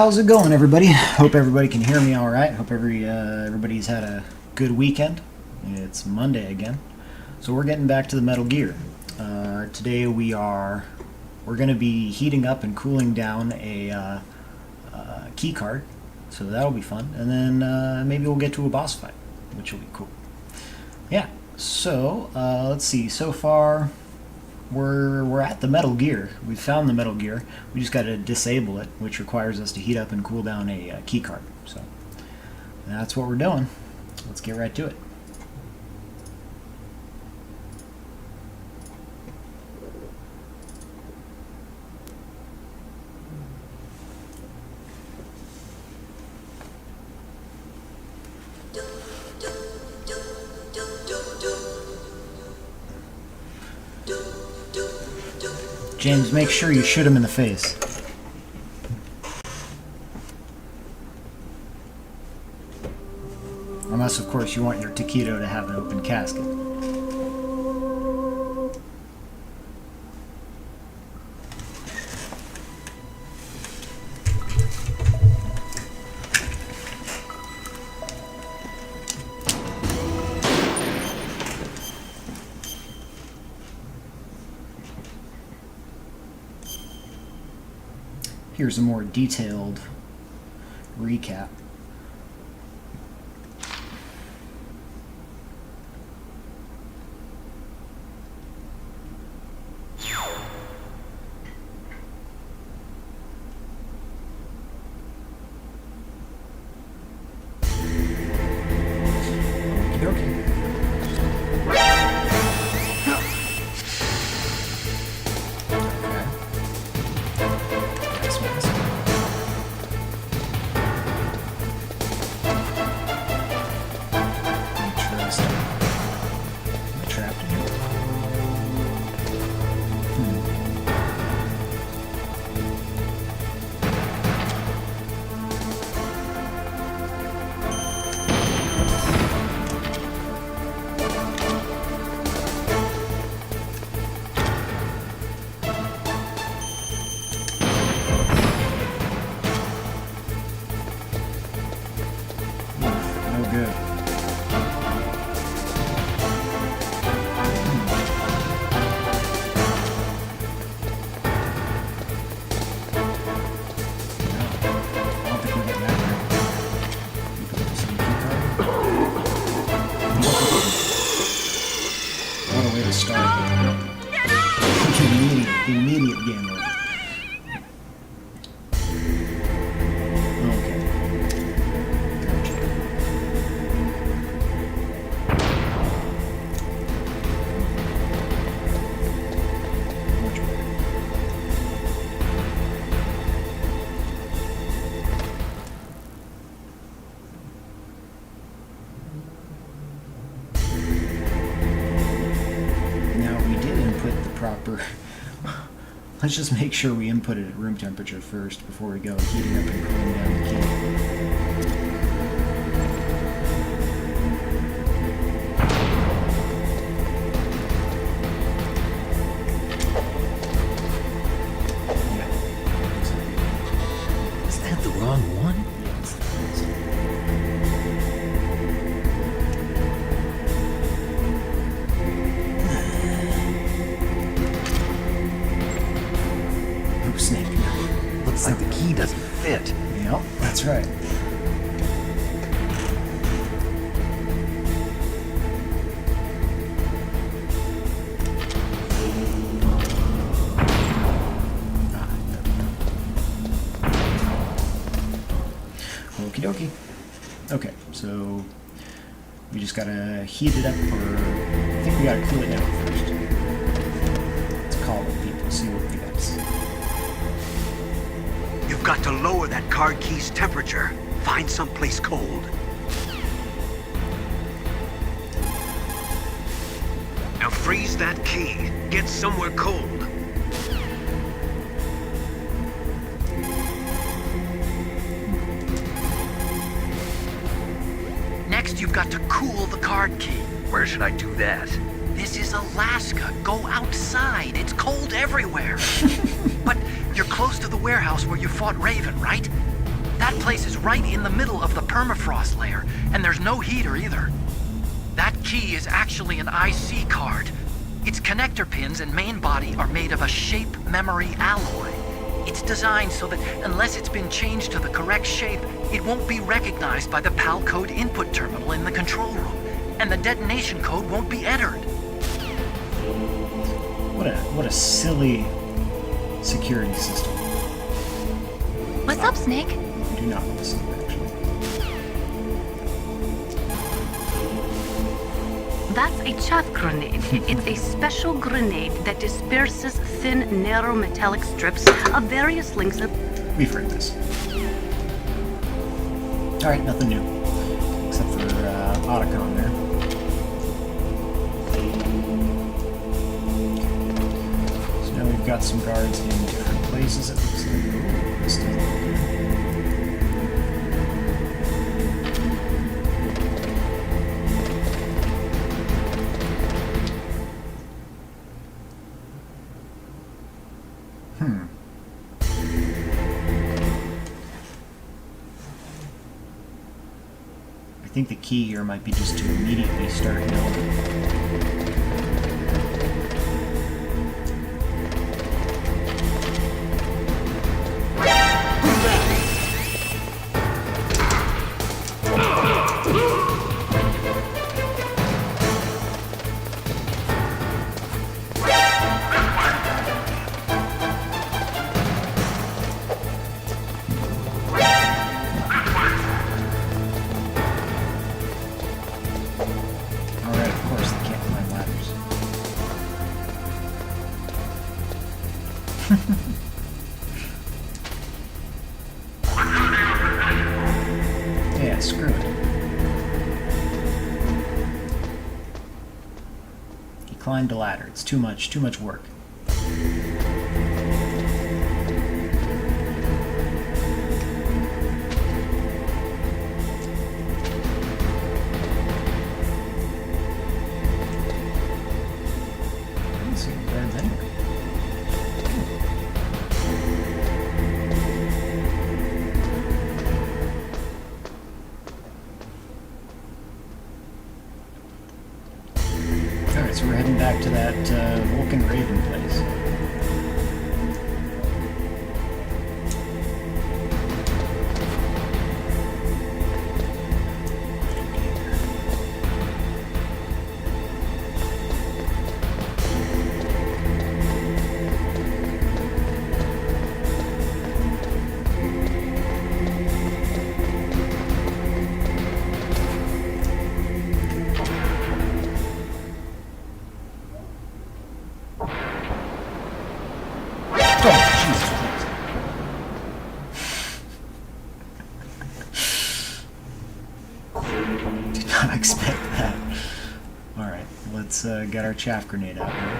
How's it going, everybody? Hope everybody can hear me all right. Hope everybody's had a good weekend. It's Monday again, so we're getting back to the Metal Gear. Today we're going to be heating up and cooling down a key card, so that'll be fun. And then maybe we'll get to a boss fight, which will be cool. Yeah. So let's see. So far, we're at the Metal Gear. We've found the Metal Gear. We just got to disable it, which requires us to heat up and cool down a key card. So that's what we're doing. Let's get right to it. James, make sure you shoot him in the face. Unless, of course, you want your taquito to have an open casket. Here's a more detailed recap. Immediate game over. Okay. Now we did input the proper. Let's just make sure we input it at room temperature first before we go heating up and cooling down the key. Is that the wrong one? Yes. Snake. Looks like the key doesn't fit. Yep, that's right. Okie dokie. Okay, so we just gotta heat it up, or I think we gotta cool it down first. Let's call it, people, see what we got. You've got to lower that card key's temperature. Find someplace cold. Now freeze that key. Get somewhere cold. Next, you've got to cool the card key. Where should I do that? This is Alaska. Go outside. It's cold everywhere. But you're close to the warehouse where you fought Raven, right? That place is right in the middle of the permafrost layer, and there's no heater either. That key is actually an IC card. Its connector pins and main body are made of a shape memory alloy. It's designed so that unless it's been changed to the correct shape, it won't be recognized by the PAL code input terminal in the control room, and the detonation code won't be entered. What a silly security system. What's up, Snake? I do not want to see it, actually. That's a chaff grenade. It's a special grenade that disperses thin, narrow metallic strips of various lengths of... We've heard this. Alright, nothing new. Except for Otacon there. So now we've got some guards in different places. It looks like. Ooh, this doesn't look good. I think the key here might be just to immediately start building. Alright, of course, they can't climb ladders. Yeah, screw it. He climbed a ladder. It's too much work. I don't see any guards anywhere. Alright, so we're heading back to that Vulcan Raven place. Oh, Jesus Christ. Did not expect that. Alright, let's get our chaff grenade out here.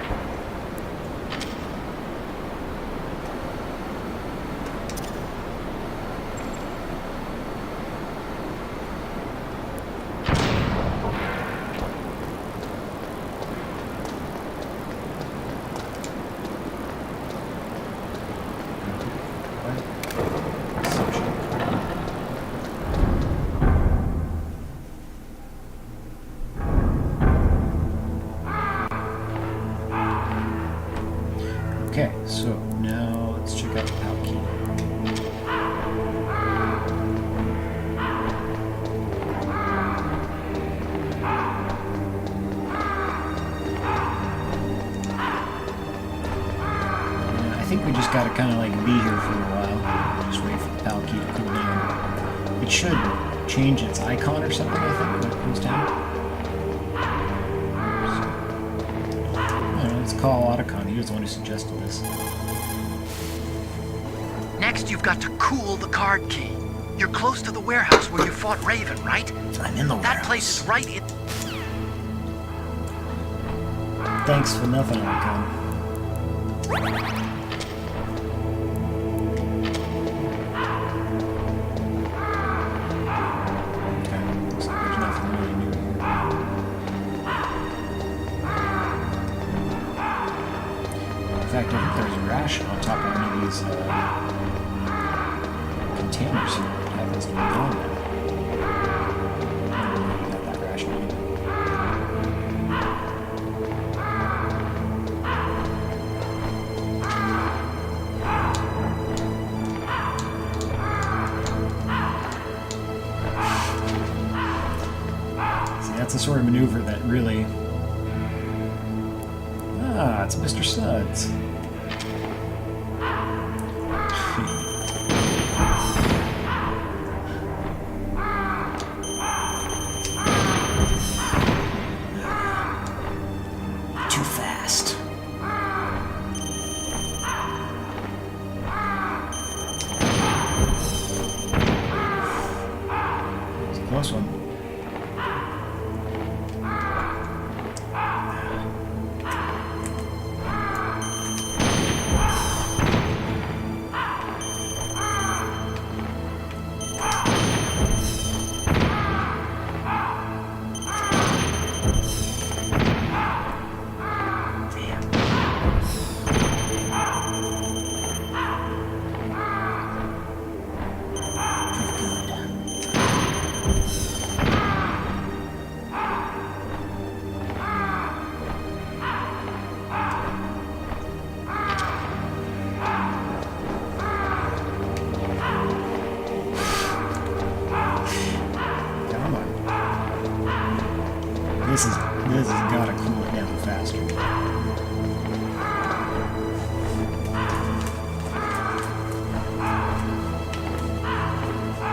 Okay, so now let's check out the PAL key. I think we just gotta kind of like be here for a while. Just wait for the PAL key to cool down. It should change its icon or something, I think, when it cools down. Let's call Otacon. He was the one who suggested this. Next, you've got to cool the card key. You're close to the warehouse where you fought Raven, right? I'm in the That warehouse. place is right in... Thanks for nothing, Otacon. Okay, looks like there's nothing really new here. In fact, I think there's a ration on top of one of these containers here that has to be gone now. You got that ration either. See, that's the sort of maneuver that really... Ah, it's Mr. Suds. Too fast. It's a close one. This has got to cool it down faster.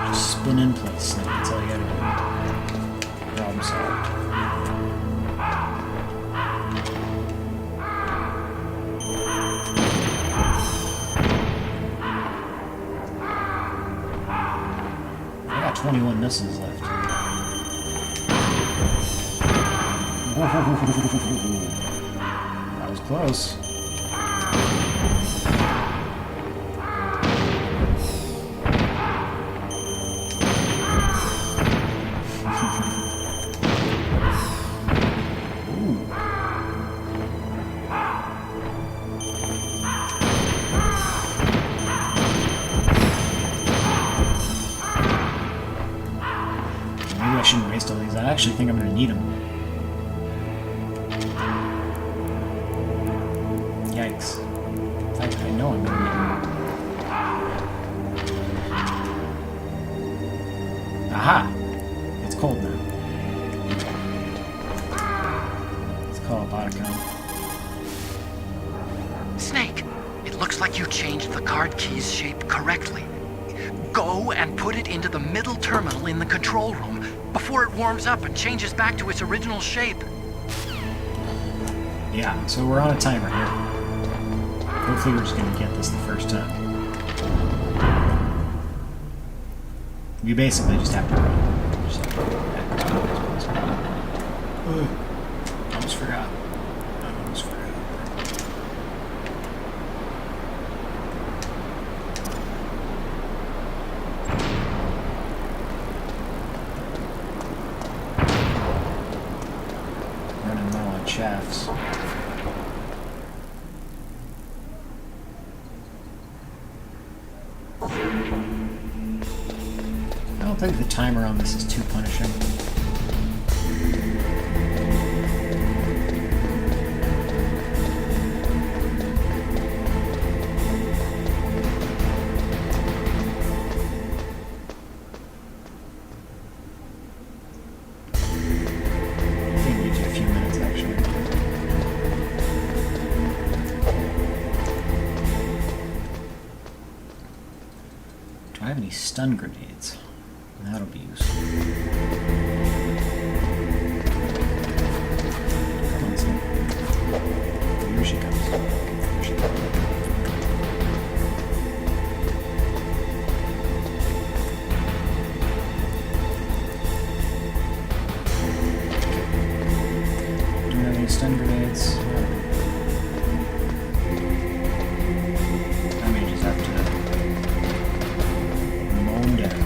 Just spin in place, Snake. That's all you gotta do. Problem solved. I got 21 missiles left. That was close. Maybe I shouldn't waste all these. I actually think I'm going to need them. Yikes. In fact, I know I'm going to need them. Aha! It's cold now. Let's call up Otacon. Snake, it looks like you changed the card key's shape correctly. Go and put it into the middle terminal in the control room before it warms up and changes back to its original shape. Yeah, so we're on a timer here. Hopefully we're just going to get this the first time. We basically just have to run. Just have to act as quick as possible. Almost forgot. I almost forgot. Running low on shafts. I don't think the timer on this is too punishing. I think it gives you a few minutes actually. Do I have any stun grenades? That'll be useful. Come on, Snake. Here she comes. Here she comes. Do we have any stun grenades? I may just have to mow them down.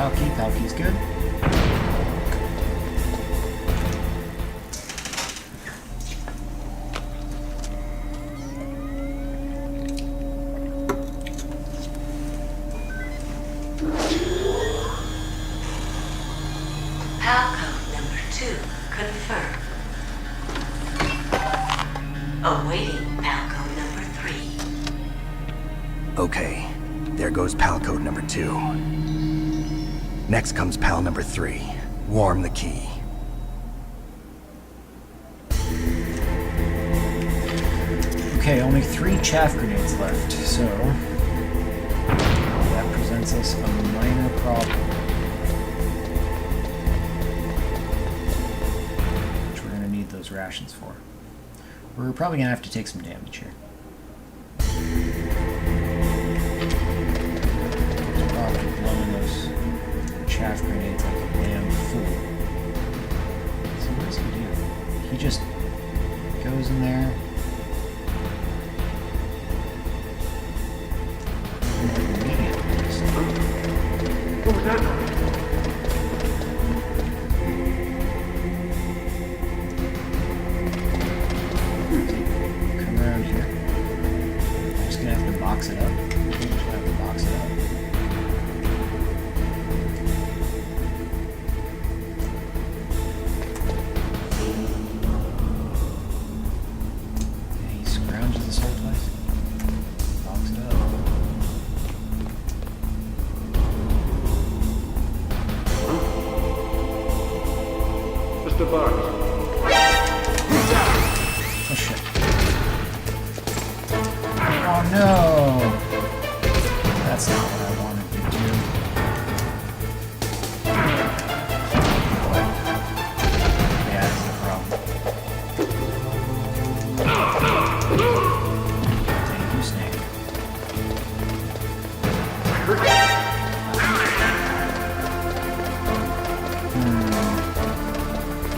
Palkey. Palkey's good. Palcode number 2 confirmed. Awaiting Palcode number 3. Okay, there goes pal code number 2. Next comes pal number 3. Warm the key. Okay, only 3 chaff grenades left, so that presents us a minor problem. Which we're going to need those rations for. We're probably going to have to take some damage here. Probably blowing those chaff grenades like a damn fool. So what does he do? He just goes in there. Come around here. I'm just gonna have to box it up. I'm just gonna have to box it up. Yeah, he scrounges this whole place. Box it up. Mr. Barnes. Oh shit. Oh no! That's not what I wanted to do. Yeah, that's the problem. Thank you, Snake.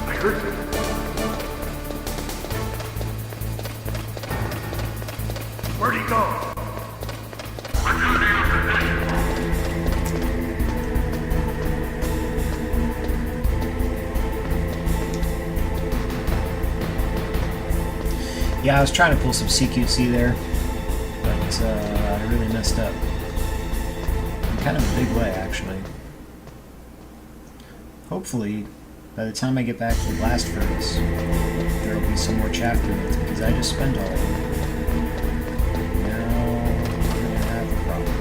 I heard it. Where'd he go? Yeah, I was trying to pull some CQC there, but I really messed up. In kind of a big way, actually. Hopefully, by the time I get back to the blast furnace, there will be some more chaff grenades, because I just spent all of them. Now, we're going to have a problem.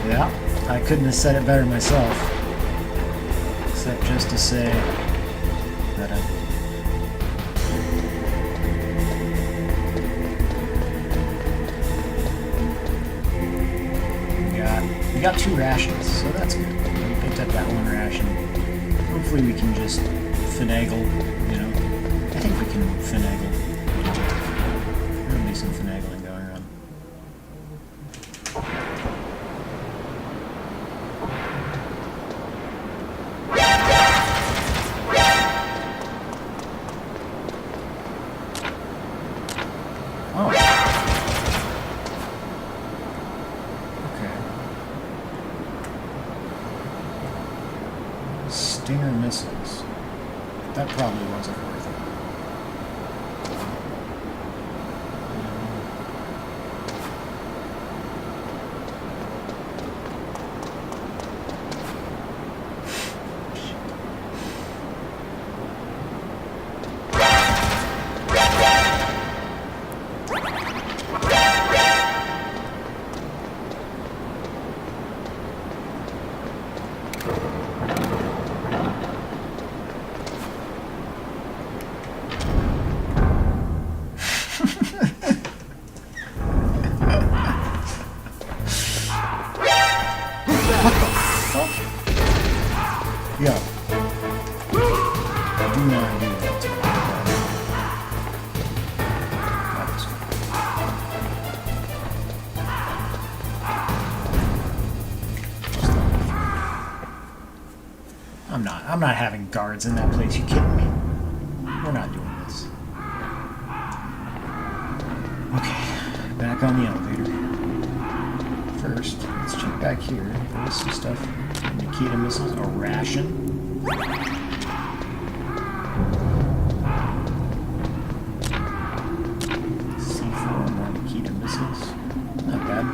Yeah, I couldn't have said it better myself. Except just to say that we got 2 rations, so that's good. We picked up that 1 ration. Hopefully we can just finagle, you know. I think we can finagle. There'll be some finagling going on. Oh. Okay. Stinger missiles. That probably wasn't worth it. not having guards in that place. You kidding me? We're not doing this. Okay, back on the elevator. First, let's check back here. There's some stuff. Nikita missiles, a ration. C4, more Nikita missiles. Not bad.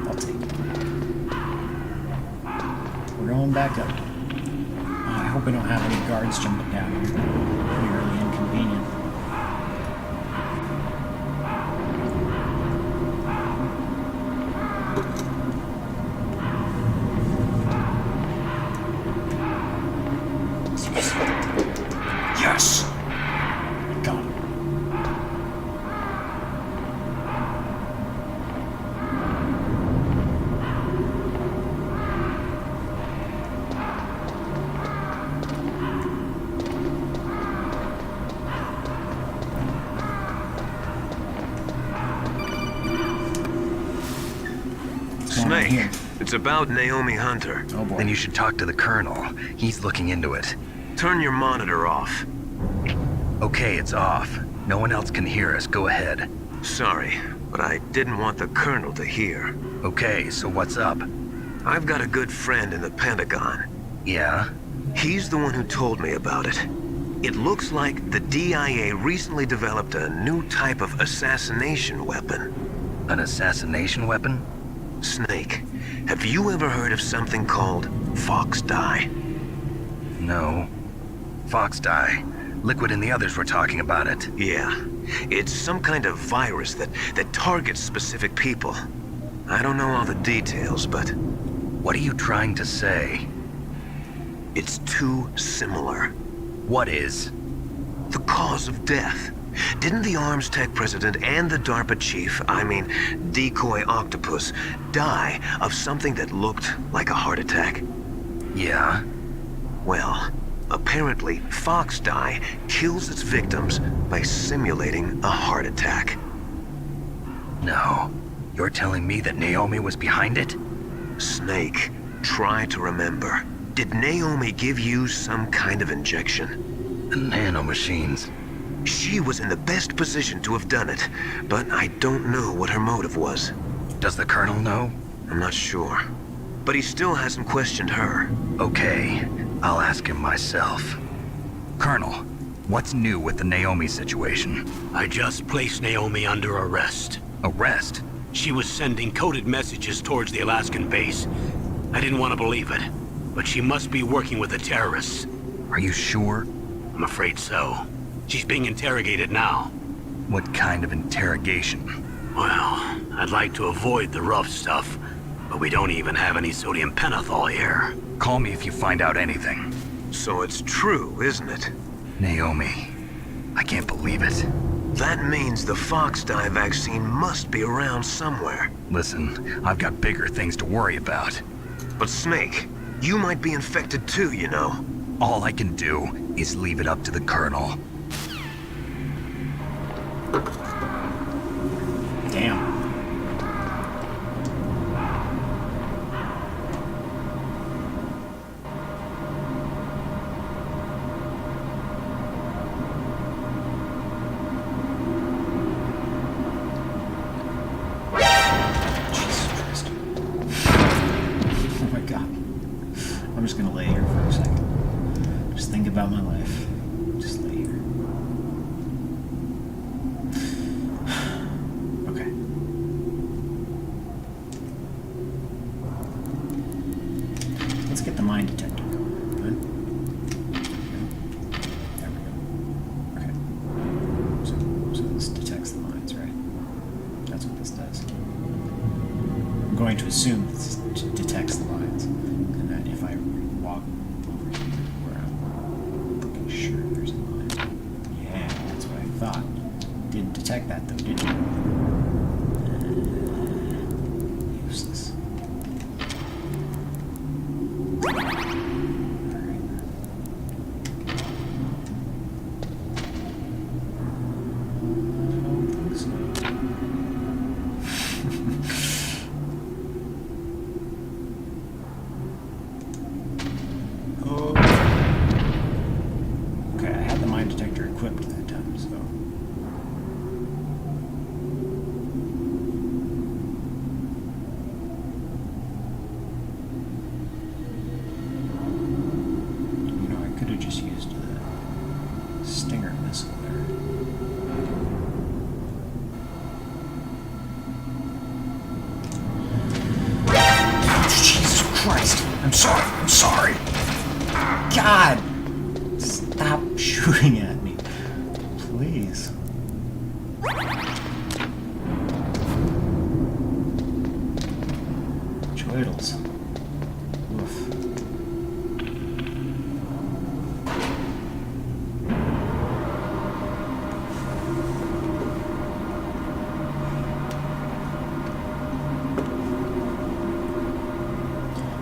I'll take it. We're going back up. I hope we don't have any guards jumping down here. Pretty really inconvenient. Yes! Got it. What's going on here? Snake, it's about Naomi Hunter. Oh boy. Then you should talk to the Colonel. He's looking into it. Turn your monitor off. Okay, it's off. No one else can hear us. Go ahead. Sorry, but I didn't want the Colonel to hear. Okay, so what's up? I've got a good friend in the Pentagon. Yeah? He's the one who told me about it. It looks like the DIA recently developed a new type of assassination weapon. An assassination weapon? Snake, have you ever heard of something called Fox Dye? No. Fox dye. Liquid and the others were talking about it. Yeah. It's some kind of virus that targets specific people. I don't know all the details, but What are you trying to say? it's too similar. What is? The cause of death. Didn't the Arms Tech president and the DARPA chief, Decoy Octopus, die of something that looked like a heart attack? Yeah? Well, apparently Fox Dye kills its victims by simulating a heart attack. No. You're telling me that Naomi was behind it? Snake, try to remember. Did Naomi give you some kind of injection? The nanomachines. She was in the best position to have done it, but I don't know what her motive was. Does the Colonel know? I'm not sure. But he still hasn't questioned her. Okay, I'll ask him myself. Colonel, what's new with the Naomi situation? I just placed Naomi under arrest. Arrest? She was sending coded messages towards the Alaskan base. I didn't want to believe it, but she must be working with the terrorists. Are you sure? I'm afraid so. She's being interrogated now. What kind of interrogation? Well, I'd like to avoid the rough stuff, but we don't even have any sodium pentothal here. Call me if you find out anything. So it's true, isn't it? Naomi, I can't believe it. That means the Fox Dye vaccine must be around somewhere. Listen, I've got bigger things to worry about. But Snake, you might be infected too, you know. All I can do is leave it up to the Colonel. Damn. Jesus Christ. Oh my God. I'm just gonna lay here for a second. Just think about my life. Just lay here. Okay. Let's get the mine detector going. Good. There we go. Okay. So this detects the mines, right? That's what this does. I'm going to assume this detects the mines, and that if I walk over here where I'm pretty sure there's a mine. Yeah, that's what I thought. Didn't detect that though, did you? Useless. Oh. Please. Choidals. Woof.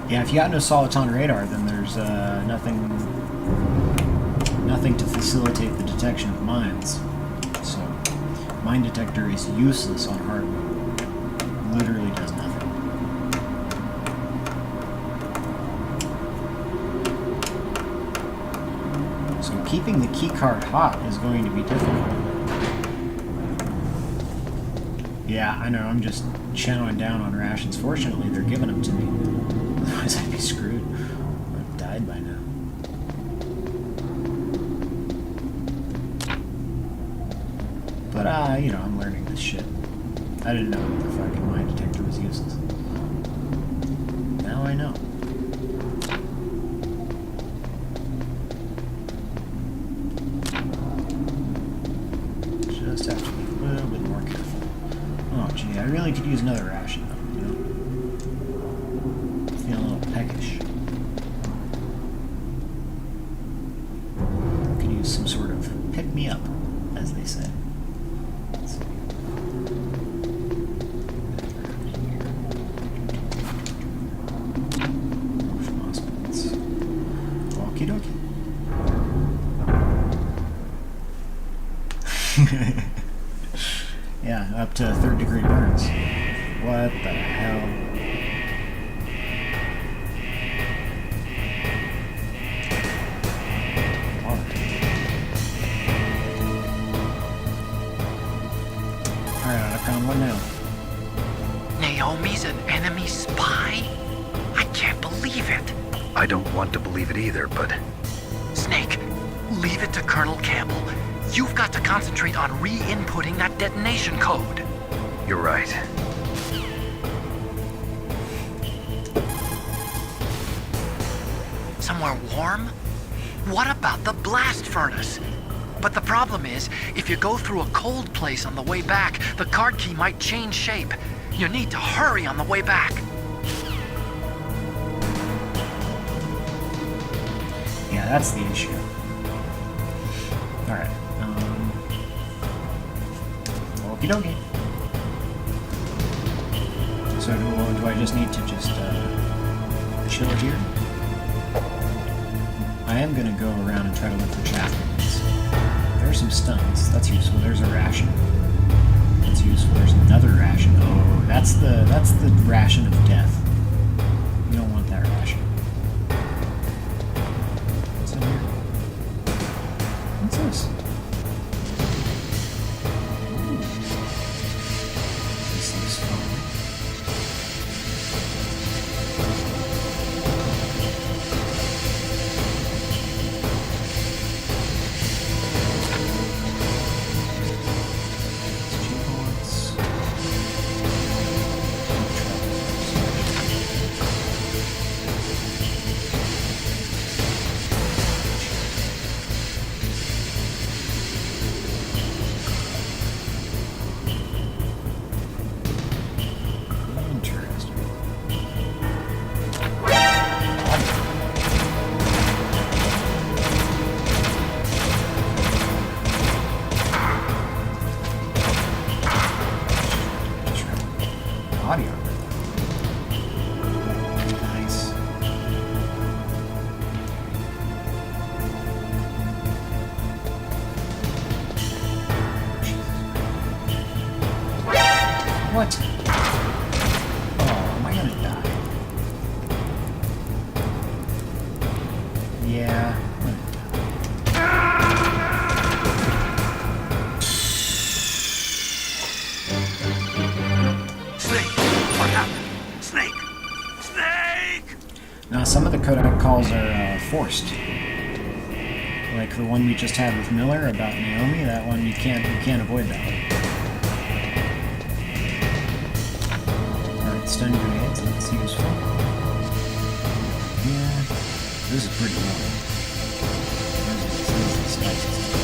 Yeah, if you got no Soliton radar, then there's nothing to facilitate the detection of mines. So, mine detector is useless on hard mode. Literally does nothing. So keeping the keycard hot is going to be difficult. Yeah, I know, I'm just chowing down on rations. Fortunately, they're giving them to me. Otherwise, I'd be screwed. I'd have died by now. But, you know, I'm learning this shit. I didn't know the fucking mine detector was useless. Now I know. Just have to be a little bit more careful. Oh, gee, I really could use another ration, though, you know? Feeling a little peckish. Could use some sort of pick-me-up, as they say. Let's see. From hospitals. Okie dokie. Yeah, up to 3rd degree burns. What the hell? Alright, Otacon, what now? Naomi's an enemy spy? I can't believe it. I don't want to believe it either, but Snake, leave it to Colonel Campbell. You've got to concentrate on re-inputting that detonation code. you're right. Somewhere warm? What about the blast furnace? But the problem is, if you go through a cold place on the way back, the card key might change shape. You need to hurry on the way back. Yeah, that's the issue. Alright. Okie dokie. So do I just need to just chill here? I am gonna go around and try to look for chaff grenades. There's some stuns. That's useful. There's a ration. That's useful. There's another ration. Oh, that's the ration of death. You don't want that ration. What's in here? What's this? Ooh. This looks fun. What? Oh, am I gonna die? Yeah, I'm gonna die. Snake! What happened? Snake! Snake! Now, some of the codec calls are forced. Like the one we just had with Miller about Naomi, that one you can't avoid that one. Stun grenades, that's useful. Yeah, this is pretty low. This is spicy stuff.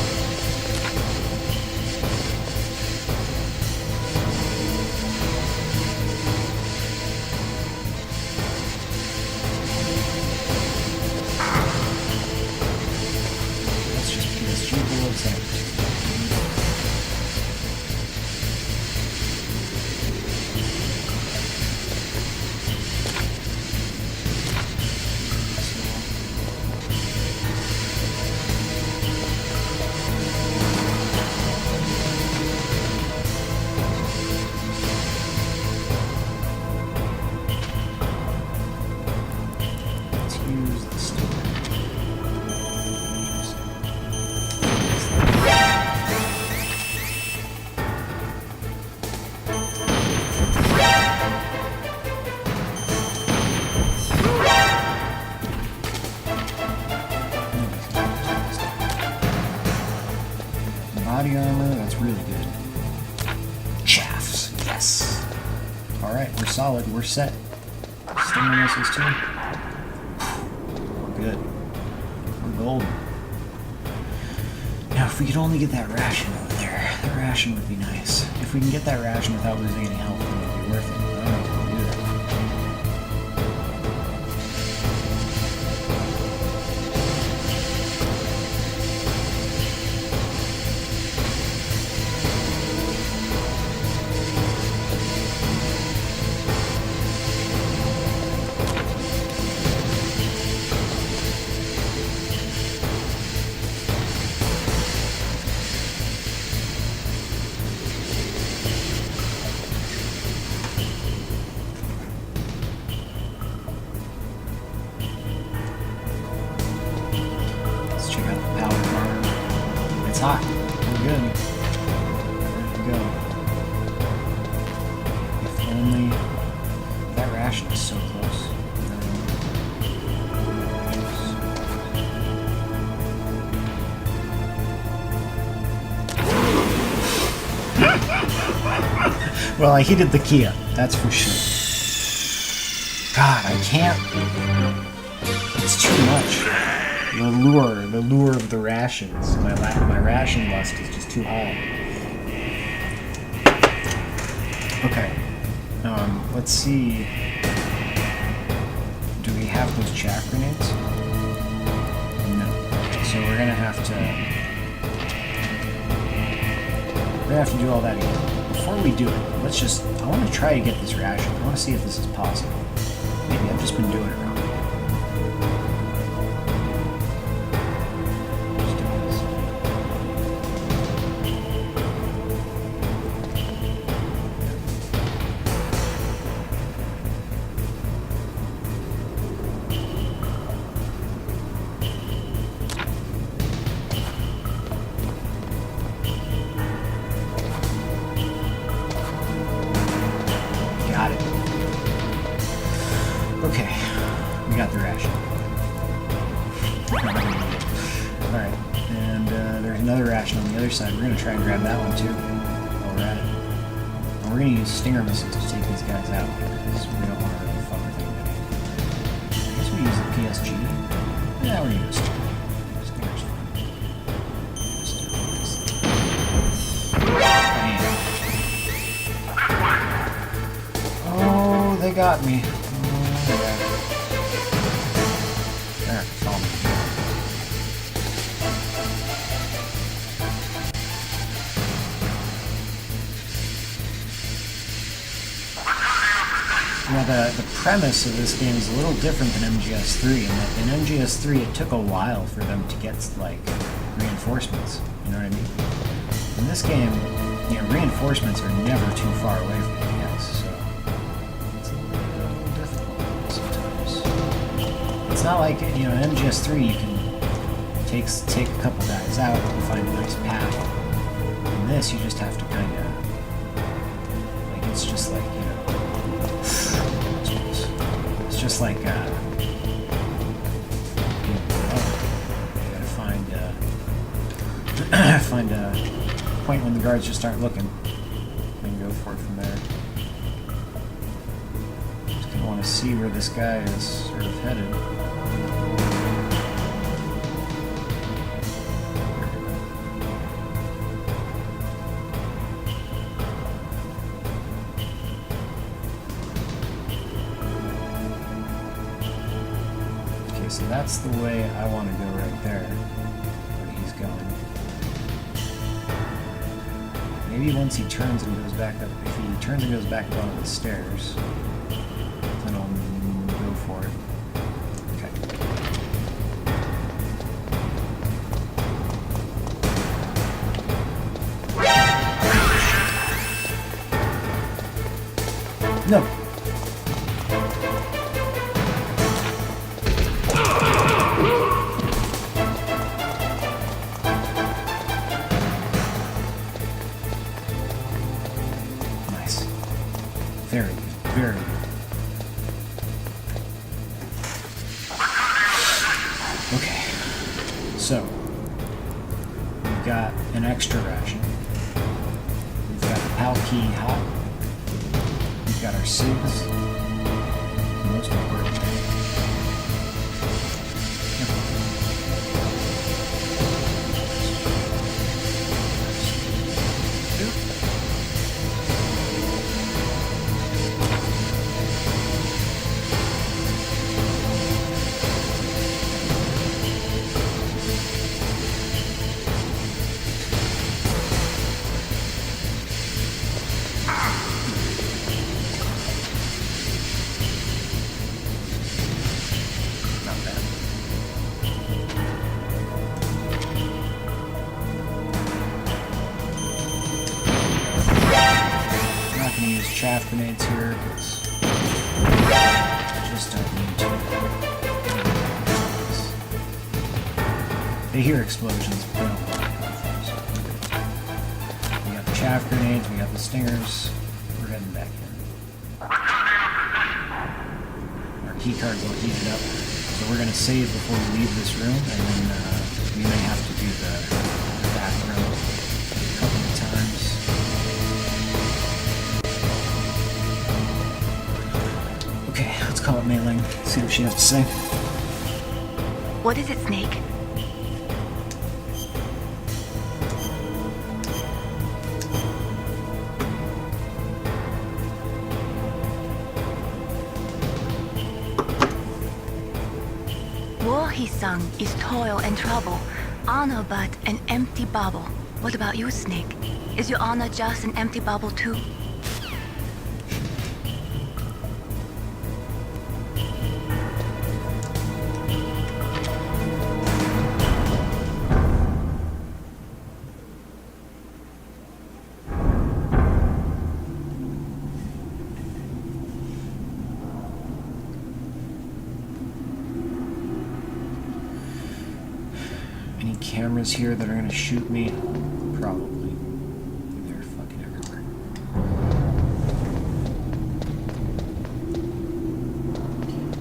body armor. That's really good. Chaffs. Yes. Alright, we're solid. We're set. Stinger missiles too. We're good. We're golden. Now, if we could only get that ration over there, that ration would be nice. If we can get that ration without losing any health, then it would be worth it. I don't know if we can do that. Let's check out the power farm. It's hot. We're good. Ready to go. If only that ration is so close. Well, I heated the key up, that's for sure. God, I can't. It's too much. The lure of the rations. My ration lust is just too high. Okay. Let's see. Do we have those chaff grenades? No. So we're gonna have to do all that again. Before we do it, I want to try to get this ration. I want to see if this is possible. Maybe I've just been doing it wrong. Let's do this. Got it. Okay, we got the ration. Alright, and there's another ration on the other side. We're going to try and grab that one too. Alright. And we're going to use stinger missiles to take these guys out, because we don't want to really fuck with anybody. I guess we use the PSG. Yeah, we're going to use Stinger. Stinger's fine. Just do this. Bam. Oh, they got me. There, saw me. Now, the premise of this game is a little different than MGS3, in that in MGS3 it took a while for them to get, like, reinforcements. You know what I mean? In this game, you know, reinforcements are never too far away from you guys, so it's a little difficult sometimes. It's not like, you know, in MGS3 you can take a couple guys out and find a nice path. In this, you just have to kind of, like, it's just like, you know, it's just like, you gotta find a point when the guards just aren't looking and go for it from there. Just gonna want to see where this guy is sort of headed. Okay, so that's the way I want to go right there, where he's going. Maybe once he turns and goes back up, if he turns and goes back up onto the stairs, then I'll go for it. Okay. No. Nice. Very good. Very good. Okay. So, we've got an extra ration. PAL key hot. We've got our SIGs. Most important. Not bad. I'm not going to use chaff grenades here because I just don't need to. They hear explosions, but they don't want to go through, so we're good. We got the chaff grenades, we got the stingers. We're heading back in. Our key card will heat it up. So we're going to save before we leave this room, and then we may have to do the bathroom a couple of times. Okay, let's call it Mei Ling, see what she has to say. What is it, Snake? War, he sung, is toil and trouble. Honor but an empty bubble. What about you, Snake? Is your honor just an empty bubble too? Any cameras here that are gonna shoot me? Probably. They're fucking everywhere.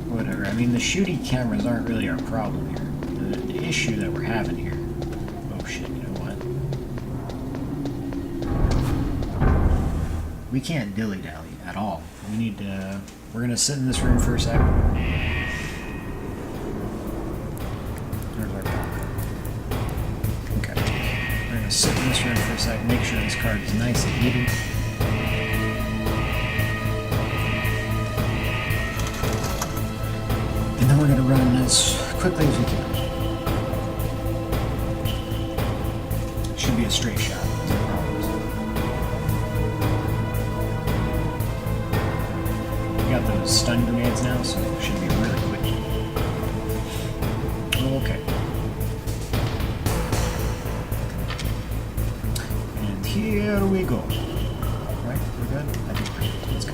Whatever. I mean, the shooty cameras aren't really our problem here. The issue that we're having here. Oh shit, you know what? We can't dilly-dally at all. We need to... We're gonna sit in this room for a second. There's our power. Okay. We're gonna sit in this room for a second, make sure this card is nice and hidden. And then we're gonna run as quickly as we can. Should be a straight shot. No problems. We got those stun grenades now, so it should be really quick. Okay. And here we go. Right? We're good? I think we're good. Let's go.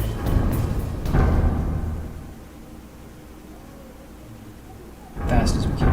Fast as we can.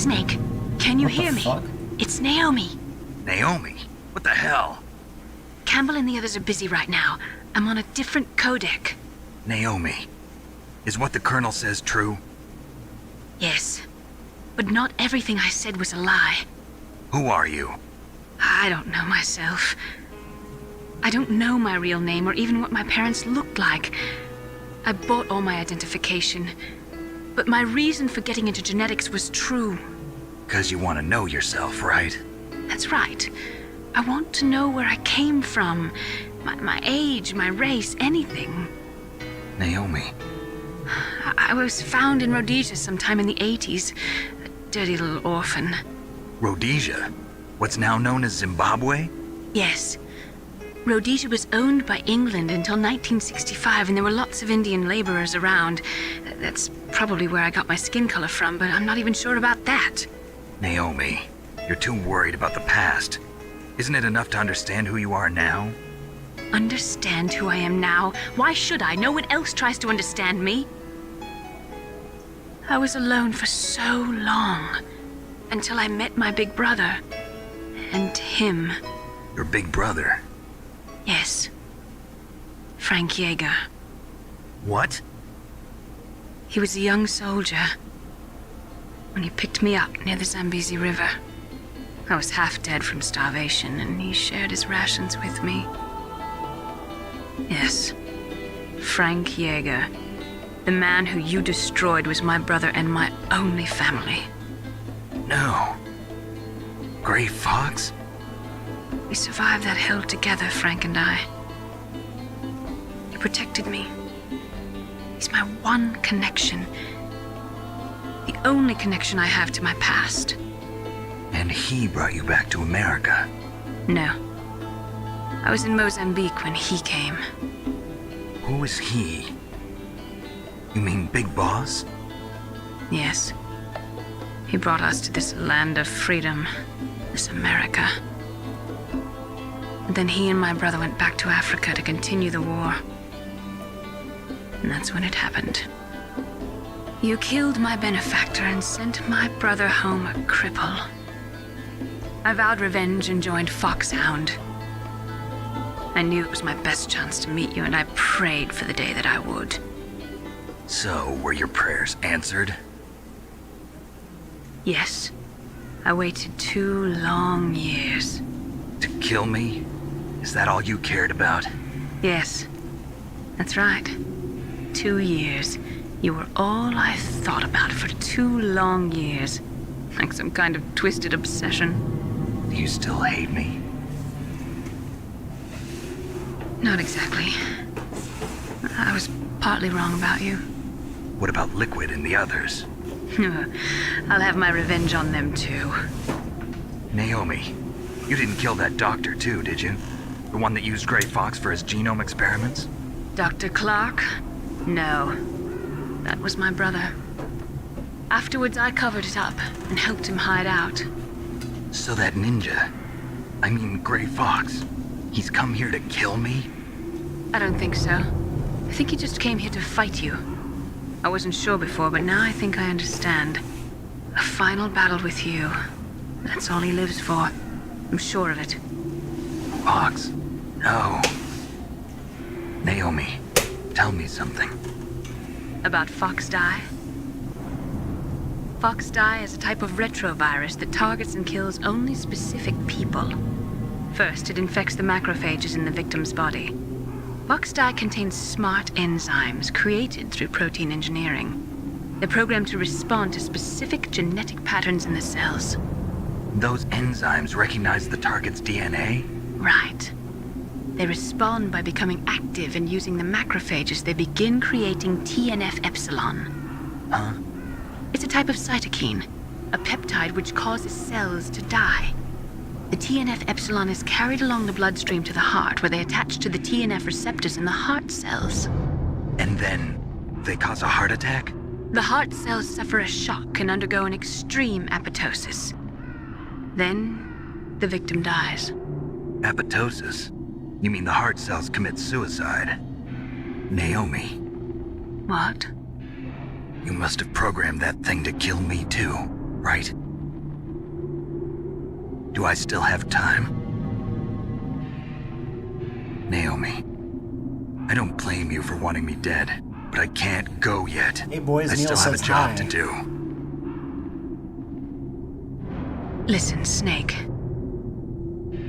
Snake, can you What the hear me? fuck? It's Naomi. Naomi, what the hell? Campbell and the others are busy right now. I'm on a different codec. Naomi, is what the Colonel says true? Yes. But not everything I said was a lie. Who are you? I don't know myself. I don't know my real name or even what my parents looked like. I bought all my identification. But my reason for getting into genetics was true. 'Cause you want to know yourself, right? That's right. I want to know where I came from. My age, my race, anything. Naomi, I was found in Rhodesia sometime in the 80s. A dirty little orphan. Rhodesia? What's now known as Zimbabwe? Yes. Rhodesia was owned by England until 1965, and there were lots of Indian laborers around. That's probably where I got my skin color from, but I'm not even sure about that. Naomi, you're too worried about the past. Isn't it enough to understand who you are now? Understand who I am now? Why should I? No one else tries to understand me. I was alone for so long, until I met my big brother. And him. Your big brother? Yes. Frank Yeager. What? He was a young soldier when he picked me up near the Zambezi River. I was half dead from starvation, and he shared his rations with me. Yes. Frank Yeager. The man who you destroyed was my brother and my only family. No. Gray Fox? We survived that hell together, Frank and I. He protected me. He's my one connection. The only connection I have to my past. And he brought you back to America? No. I was in Mozambique when he came. Who is he? You mean Big Boss? Yes. He brought us to this land of freedom, this America. And then he and my brother went back to Africa to continue the war. And that's when it happened. You killed my benefactor and sent my brother home a cripple. I vowed revenge and joined Foxhound. I knew it was my best chance to meet you, and I prayed for the day that I would. So, were your prayers answered? Yes. I waited 2 long years. To kill me? Is that all you cared about? Yes. That's right. 2 years. You were all I thought about for 2 long years. Like some kind of twisted obsession. Do you still hate me? Not exactly. I was partly wrong about you. What about Liquid and the others? I'll have my revenge on them too. Naomi, you didn't kill that doctor too, did you? The one that used Gray Fox for his genome experiments? Dr. Clark? No. That was my brother. Afterwards, I covered it up and helped him hide out. So that ninja, I mean Gray Fox, he's come here to kill me? I don't think so. I think he just came here to fight you. I wasn't sure before, but now I think I understand. A final battle with you. That's all he lives for. I'm sure of it. Fox? No. Naomi, tell me something. About FoxDie? FoxDie is a type of retrovirus that targets and kills only specific people. First, it infects the macrophages in the victim's body. FoxDie contains smart enzymes created through protein engineering. They're programmed to respond to specific genetic patterns in the cells. Those enzymes recognize the target's DNA? Right. They respond by becoming active and using the macrophages. They begin creating TNF-epsilon. Huh? It's a type of cytokine, a peptide which causes cells to die. The TNF-epsilon is carried along the bloodstream to the heart, where they attach to the TNF receptors in the heart cells. And then they cause a heart attack? The heart cells suffer a shock and undergo an extreme apoptosis. Then, the victim dies. Apoptosis? You mean the heart cells commit suicide? Naomi, What? you must have programmed that thing to kill me too, right? Do I still have time? Naomi, I don't blame you for wanting me dead, but I can't go yet. Hey boys, I Neil still have a says job hi. to do. Listen, Snake.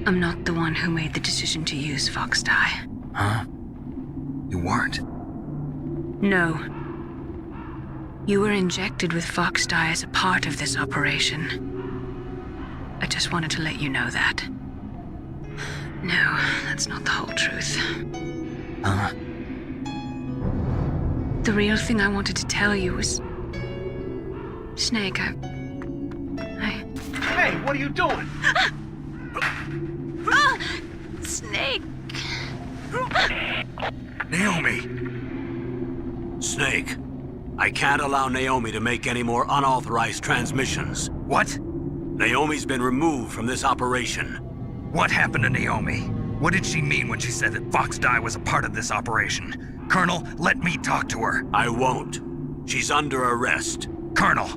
I'm not the one who made the decision to use Fox Die. Huh? You weren't? No. You were injected with Fox Die as a part of this operation. I just wanted to let you know that. No, that's not the whole truth. Huh? The real thing I wanted to tell you was... Snake, I... Hey, what are you doing? Snake! Naomi! Snake, I can't allow Naomi to make any more unauthorized transmissions. What? Naomi's been removed from this operation. What happened to Naomi? What did she mean when she said that Fox Die was a part of this operation? Colonel, let me talk to her. I won't. She's under arrest. Colonel,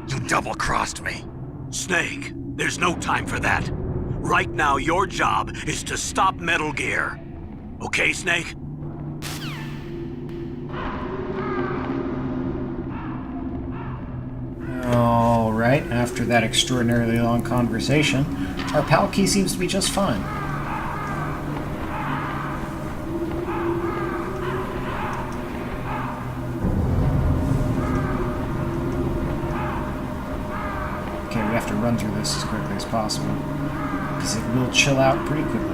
you double-crossed me. Snake, there's no time for that. Right now, your job is to stop Metal Gear. Okay, Snake? Alright, after that extraordinarily long conversation, our pal key seems to be just fine. Okay, we have to run through this as quickly as possible, because it will chill out pretty quickly.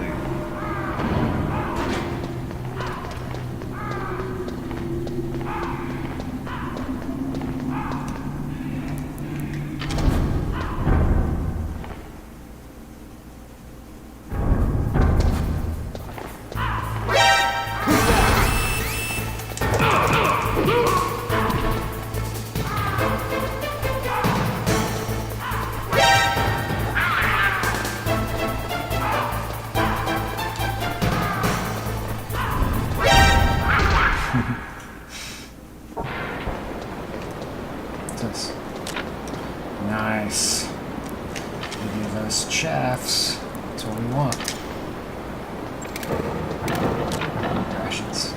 This. Nice. They give us chaffs. That's what we want. Rations.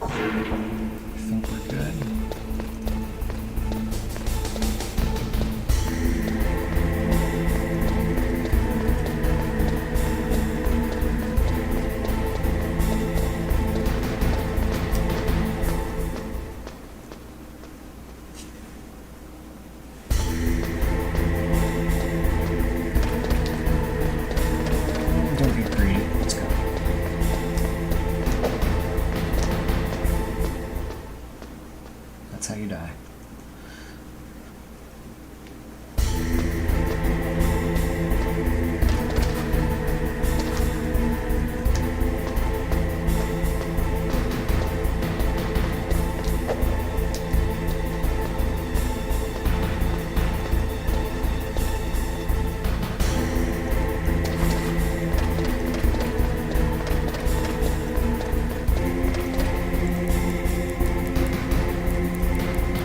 I think we're good. Don't be greedy. Let's go. That's how you die.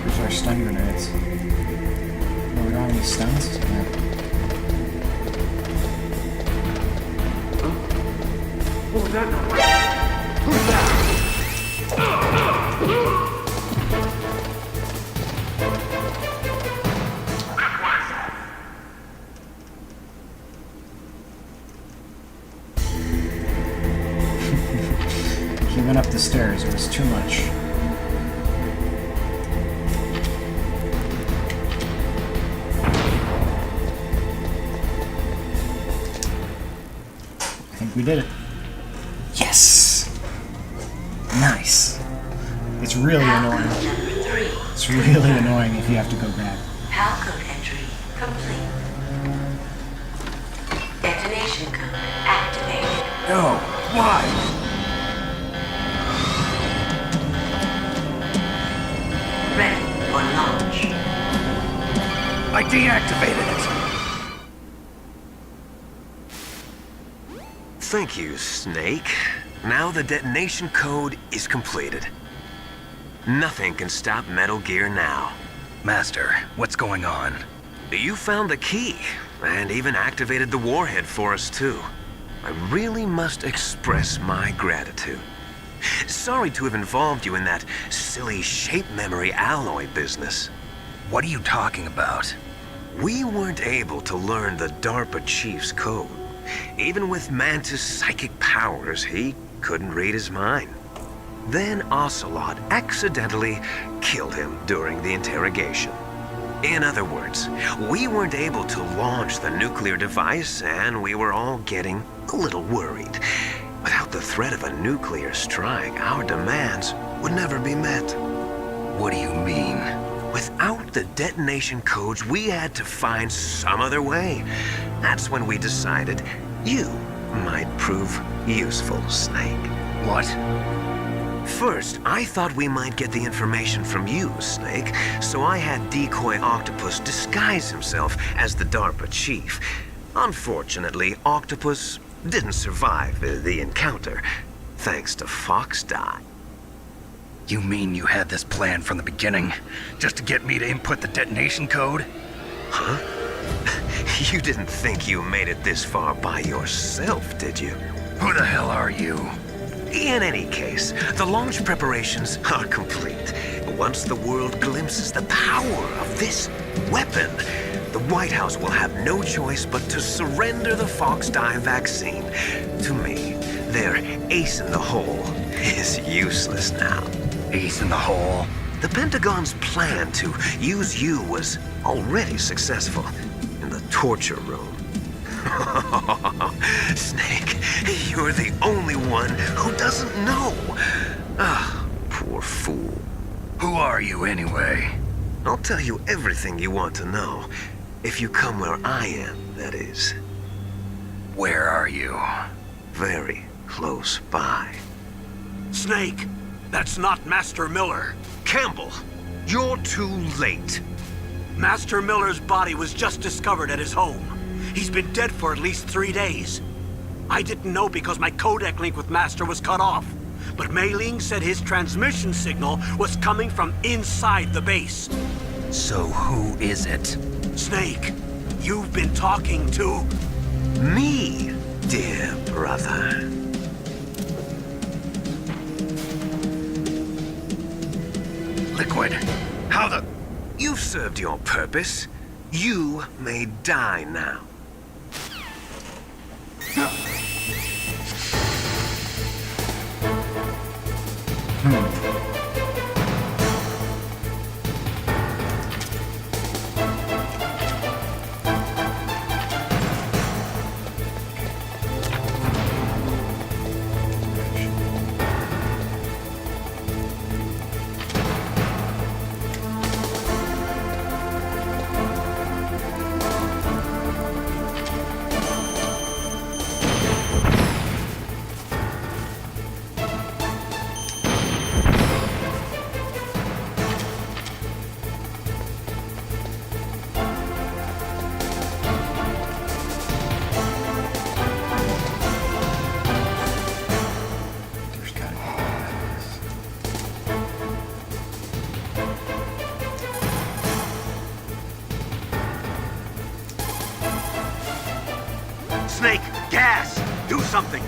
Where's our stun grenades? No, we don't have any stuns? Yeah. What was that noise? Who's that? He went up the stairs. It was too much. I think we did it. Yes! Nice. It's really annoying. Number 3. It's really annoying if you have to go back. PAL code entry complete. Detonation code activated. No! Why? I deactivated it. Thank you, Snake. Now the detonation code is completed. Nothing can stop Metal Gear now. Master, what's going on? You found the key, and even activated the warhead for us, too. I really must express my gratitude. Sorry to have involved you in that silly shape memory alloy business. What are you talking about? We weren't able to learn the DARPA chief's code. Even with Mantis' psychic powers, he couldn't read his mind. Then Ocelot accidentally killed him during the interrogation. In other words, we weren't able to launch the nuclear device, and we were all getting a little worried. Without the threat of a nuclear strike, our demands would never be met. What do you mean? Without the detonation codes, we had to find some other way. That's when we decided you might prove useful, Snake. What? First, I thought we might get the information from you, Snake, so I had Decoy Octopus disguise himself as the DARPA chief. Unfortunately, Octopus didn't survive the encounter, thanks to Fox Die. You mean you had this plan from the beginning, just to get me to input the detonation code? Huh? You didn't think you made it this far by yourself, did you? Who the hell are you? In any case, the launch preparations are complete. Once the world glimpses the power of this weapon, the White House will have no choice but to surrender the Fox Die vaccine. To me, their ace in the hole is useless now. Ace in the hole? The Pentagon's plan to use you was already successful in the torture room. Snake, you're the only one who doesn't know. Ah, poor fool. Who are you anyway? I'll tell you everything you want to know. If you come where I am, that is. Where are you? Very close by. Snake, that's not Master Miller. Campbell, you're too late. Master Miller's body was just discovered at his home. He's been dead for at least 3 days. I didn't know because my codec link with Master was cut off. But Mei Ling said his transmission signal was coming from inside the base. So who is it? Snake, you've been talking to... Me, dear brother. Liquid, how the... You've served your purpose. You may die now. Snake, gas! Do something!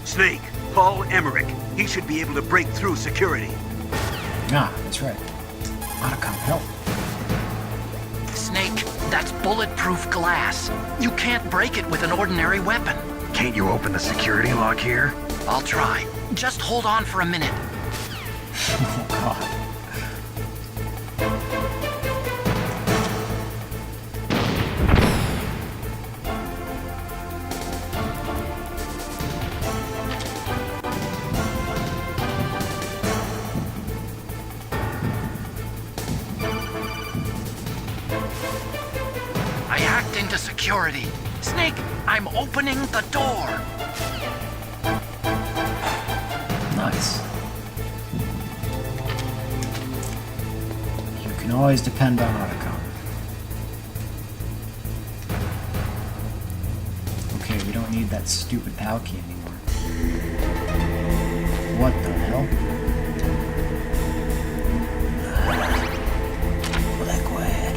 Snake, call Emmerich. He should be able to break through security. Ah, that's right. Otacon, help. Snake, that's bulletproof glass. You can't break it with an ordinary weapon. Can't you open the security lock here? I'll try. Just hold on for a minute. Oh, God. I hacked into security. Snake, I'm opening the door. Nice. You can always depend on Otacon. don't need that stupid PAL key anymore. What the hell? Liquid.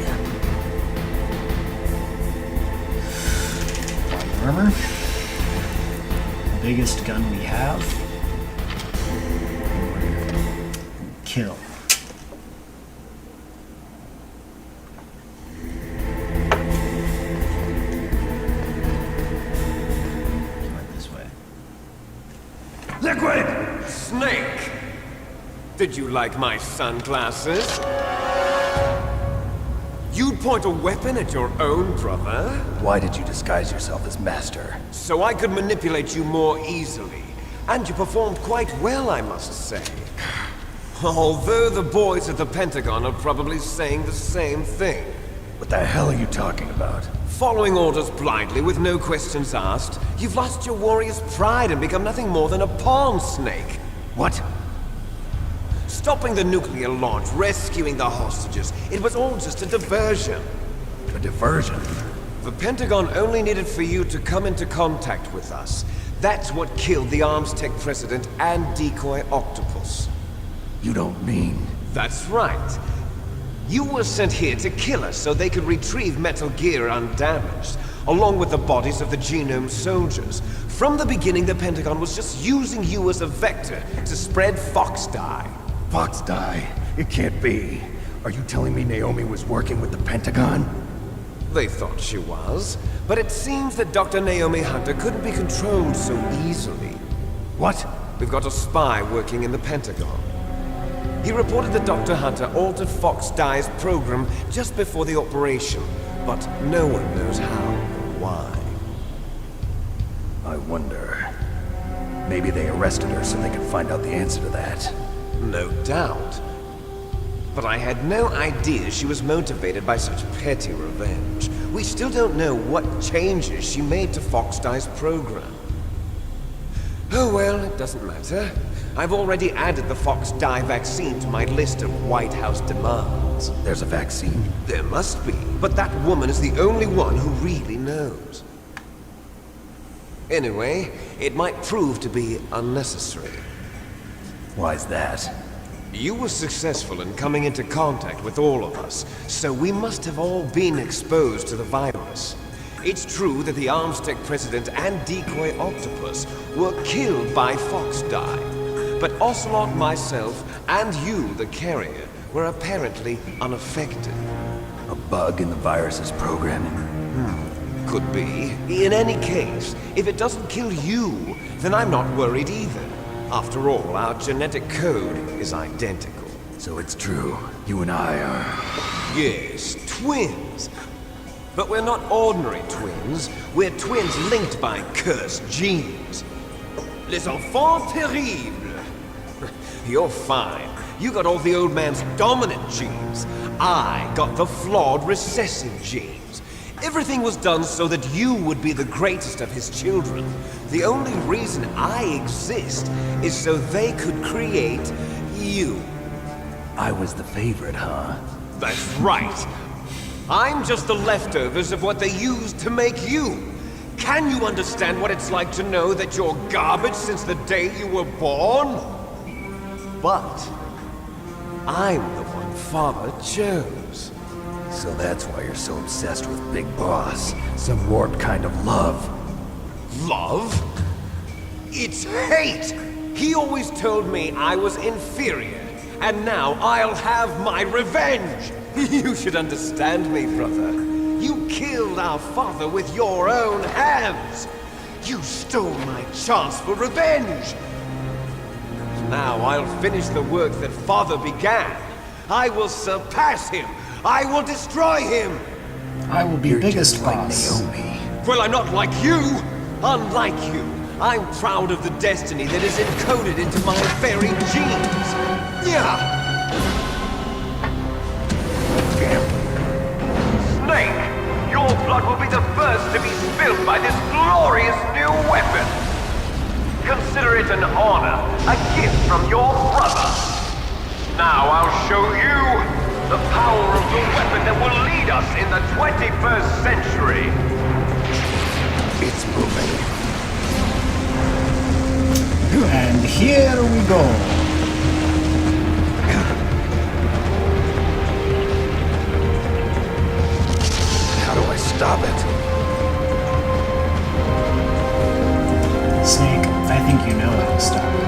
Armor. Biggest gun we have. Kill. Liquid! Snake! Did you like my sunglasses? You'd point a weapon at your own brother? Why did you disguise yourself as Master? So I could manipulate you more easily. And you performed quite well, I must say. Although the boys at the Pentagon are probably saying the same thing. What the hell are you talking about? Following orders blindly with no questions asked, you've lost your warrior's pride and become nothing more than a pawn, Snake. What? Stopping the nuclear launch, rescuing the hostages, it was all just a diversion. A diversion? The Pentagon only needed for you to come into contact with us. That's what killed the Armstech president and decoy Octopus. You don't mean... That's right. You were sent here to kill us so they could retrieve Metal Gear undamaged, along with the bodies of the Genome soldiers. From the beginning, the Pentagon was just using you as a vector to spread Fox Die. Fox Die? It can't be. Are you telling me Naomi was working with the Pentagon? They thought she was, but it seems that Dr. Naomi Hunter couldn't be controlled so easily. What? We've got a spy working in the Pentagon. He reported that Dr. Hunter altered Fox Die's program just before the operation, but no one knows how or why. I wonder... Maybe they arrested her so they could find out the answer to that. No doubt. But I had no idea she was motivated by such petty revenge. We still don't know what changes she made to Fox Die's program. Oh well, it doesn't matter. I've already added the Fox Die vaccine to my list of White House demands. There's a vaccine? There must be, but that woman is the only one who really knows. Anyway, it might prove to be unnecessary. Why's that? You were successful in coming into contact with all of us, so we must have all been exposed to the virus. It's true that the Armstech president and decoy Octopus were killed by Fox Die. But Ocelot, myself, and you, the carrier, were apparently unaffected. A bug in the virus's programming? Could be. In any case, if it doesn't kill you, then I'm not worried either. After all, our genetic code is identical. So it's true. You and I are... Yes, twins. But we're not ordinary twins. We're twins linked by cursed genes. Les enfants terribles. You're fine. You got all the old man's dominant genes. I got the flawed recessive genes. Everything was done so that you would be the greatest of his children. The only reason I exist is so they could create you. I was the favorite, huh? That's right. I'm just the leftovers of what they used to make you. Can you understand what it's like to know that you're garbage since the day you were born? But I'm the one Father chose. So that's why you're so obsessed with Big Boss. Some warped kind of love. Love? It's hate! He always told me I was inferior, and now I'll have my revenge! You should understand me, brother. You killed our father with your own hands! You stole my chance for revenge! Now I'll finish the work that Father began. I will surpass him! I will destroy him! I will be You're biggest just boss. like Naomi. Well, I'm not like you! Unlike you, I'm proud of the destiny that is encoded into my very genes! Yeah! Snake, your blood will be the first to be spilled by this glorious new weapon. Consider it an honor, a gift from your brother. Now I'll show you the power of the weapon that will lead us in the 21st century. It's moving. And here we go. How do I stop it? Snake, I think you know how to stop it.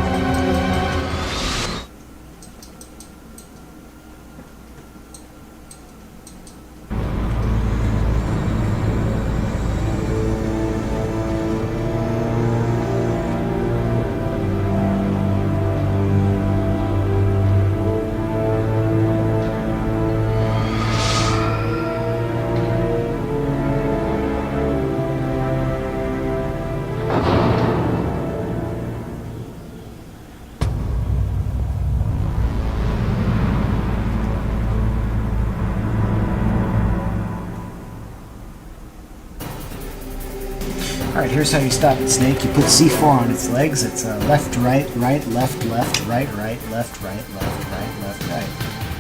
Alright, here's how you stop it, Snake. You put C4 on its legs. It's left, right, right, left, left, right, right, left, right, left, right, left, right.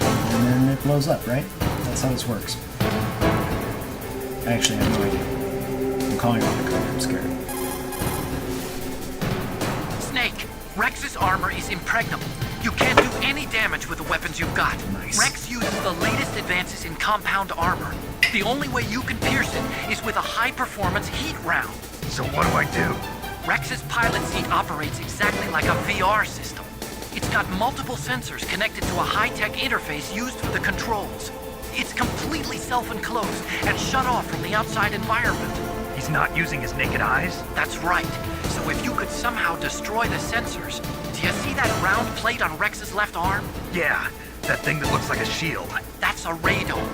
And then it blows up, right? That's how this works. I actually have no idea. I'm calling on the code. I'm scared. Snake, Rex's armor is impregnable. You can't do any damage with the weapons you've got. Nice. Rex uses the latest advances in compound armor. The only way you can pierce it is with a high-performance heat round. So what do I do? Rex's pilot seat operates exactly like a VR system. It's got multiple sensors connected to a high-tech interface used for the controls. It's completely self-enclosed and shut off from the outside environment. He's not using his naked eyes? That's right. So if you could somehow destroy the sensors... Do you see that round plate on Rex's left arm? Yeah, that thing that looks like a shield. That's a radome.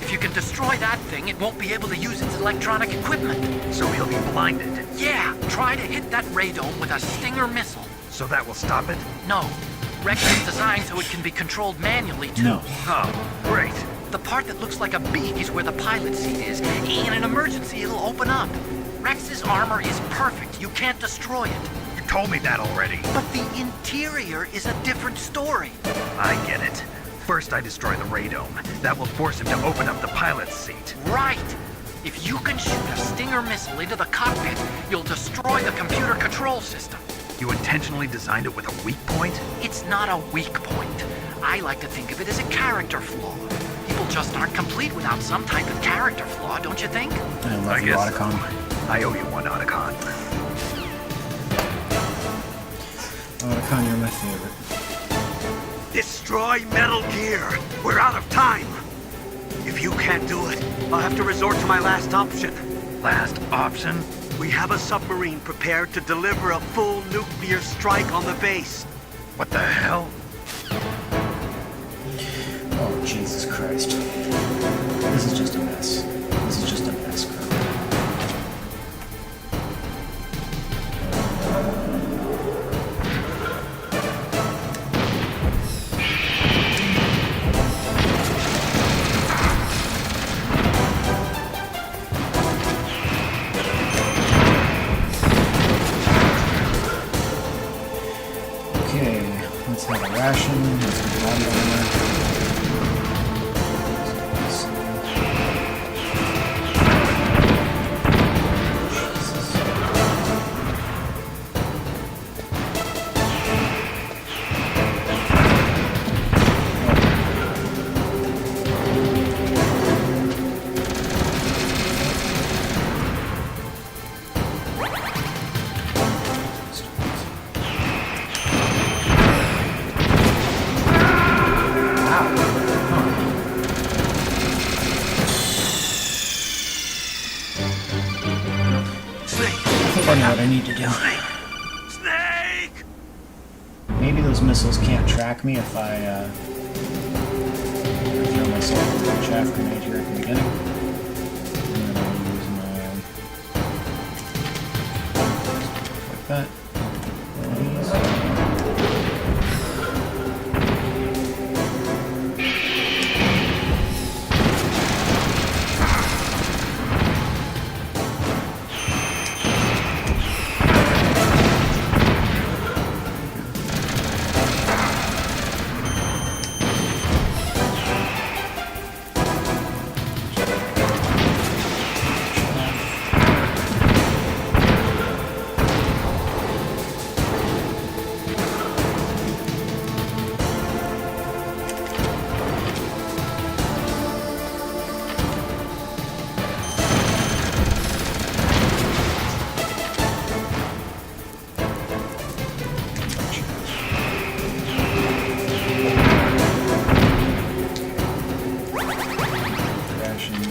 If you can destroy that thing, it won't be able to use its electronic equipment. So he'll be blinded. Yeah, try to hit that radome with a Stinger missile. So that will stop it? No. Rex is designed so it can be controlled manually, too. No. Oh, great. The part that looks like a beak is where the pilot seat is. In an emergency, it'll open up. Rex's armor is perfect. You can't destroy it. You told me that already. But the interior is a different story. I get it. First I destroy the radome. That will force him to open up the pilot's seat. Right. If you can shoot a Stinger missile into the cockpit, you'll destroy the computer control system. You intentionally designed it with a weak point? It's not a weak point. I like to think of it as a character flaw. People just aren't complete without some type of character flaw, don't you think? I love you, guess Otacon. I owe you one, Otacon. Otacon, you're my favorite. Destroy Metal Gear! We're out of time! If you can't do it, I'll have to resort to my last option. Last option? We have a submarine prepared to deliver a full nuclear strike on the base. What the hell? Oh, Jesus Christ. This is just a mess. This is just a mess, girl. Let's have a ration. Let's have a body armor. I know what I need to do. Snake! Maybe those missiles can't track me if I throw myself with a chaff grenade here at the beginning. And then I'll use my like that.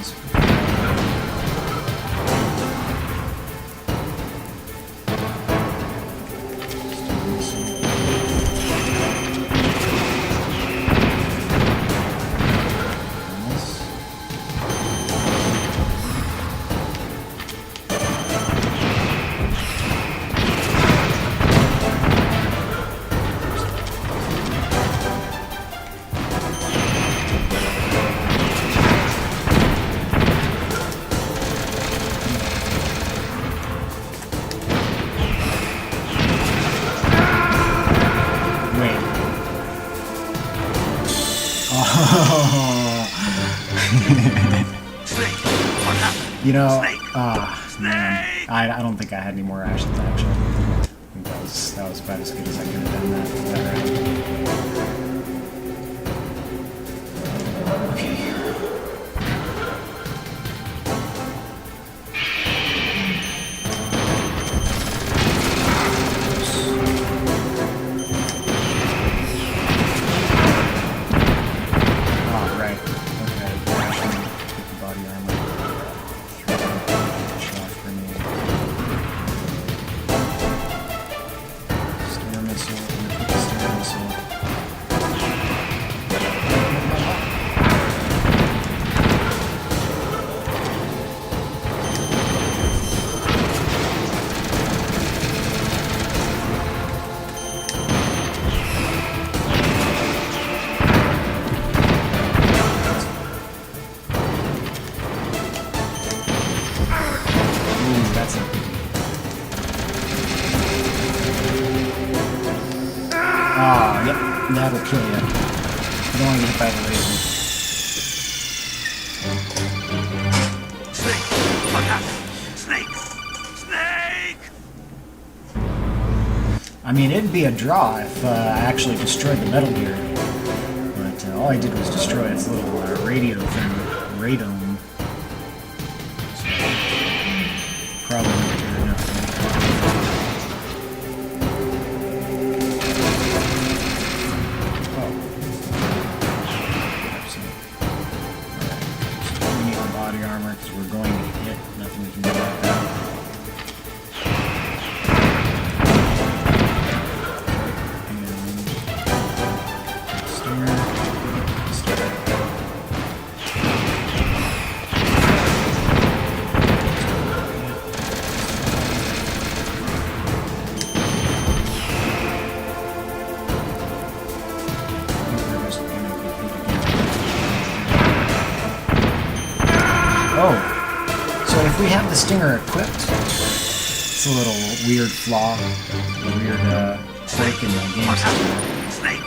is. You know, man, I don't think I had any more rations actually. I think that was about as good as I could have done that round. Okay. Oh, right. Okay. Get the body armor. That'll kill you. You don't want to get hit by the laser. Snake! What happened? Snake! Snake! I mean, it'd be a draw if I actually destroyed the Metal Gear. But all I did was destroy its little radio thing, radome. So, probably not good enough. We're going to get hit. Nothing we can do about that. If we have the Stinger equipped, it's a little weird flaw, a weird break in the game.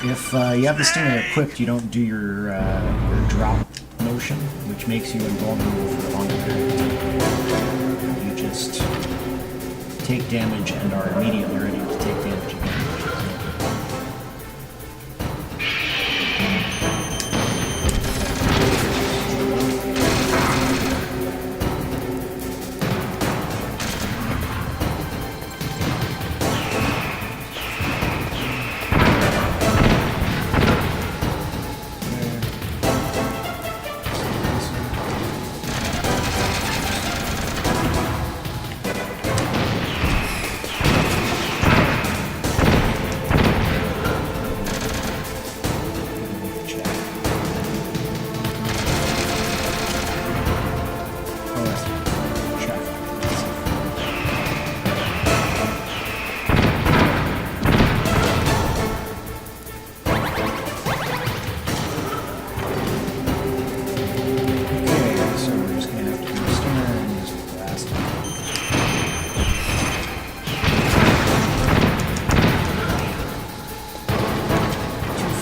If you have the Stinger equipped, you don't do your drop motion, which makes you invulnerable for a longer period of time. You just take damage and are immediately ready to take damage again.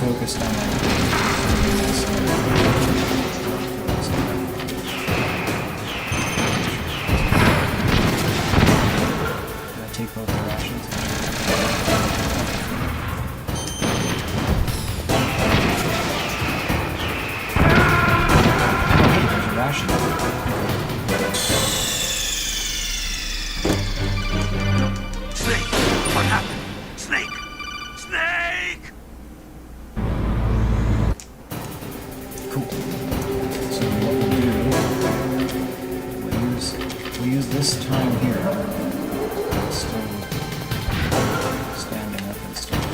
Focused on that. Take both the rations. Oh, hey, there's a ration. Snake! What happened? Snake! Snake! Cool. So what we'll do this time here, still standing up and stuff.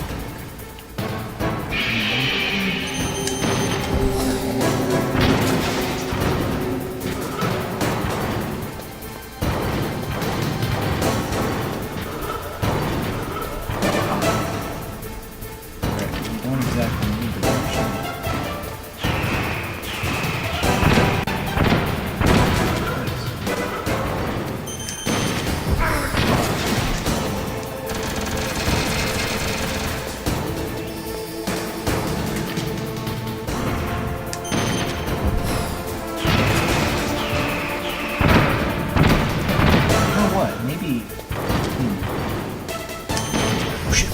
Right, we don't exactly need the direction. You know what? Maybe. Oh shit.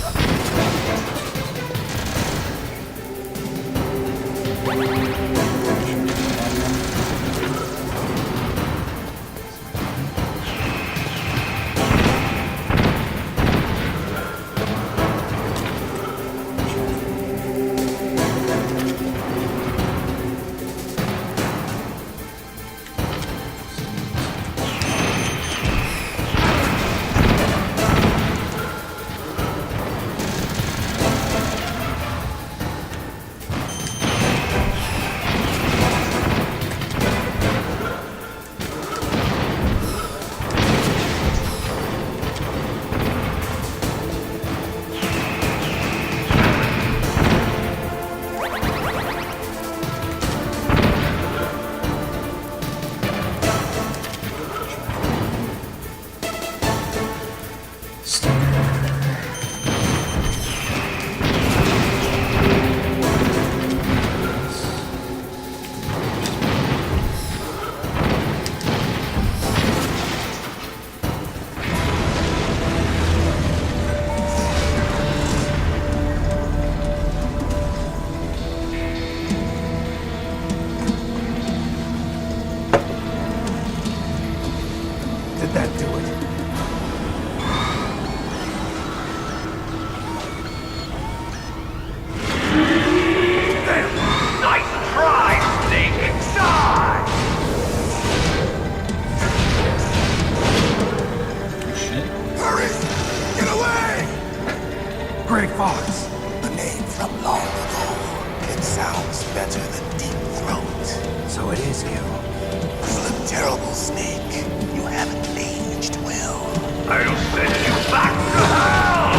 Did that do it? Nice try, Snake! Die! Hurry! Get away! Gray Fox! A name from long ago. It sounds better than Deep Throat. So it is you. You look terrible, Snake. You haven't aged well. I'll send you back to hell!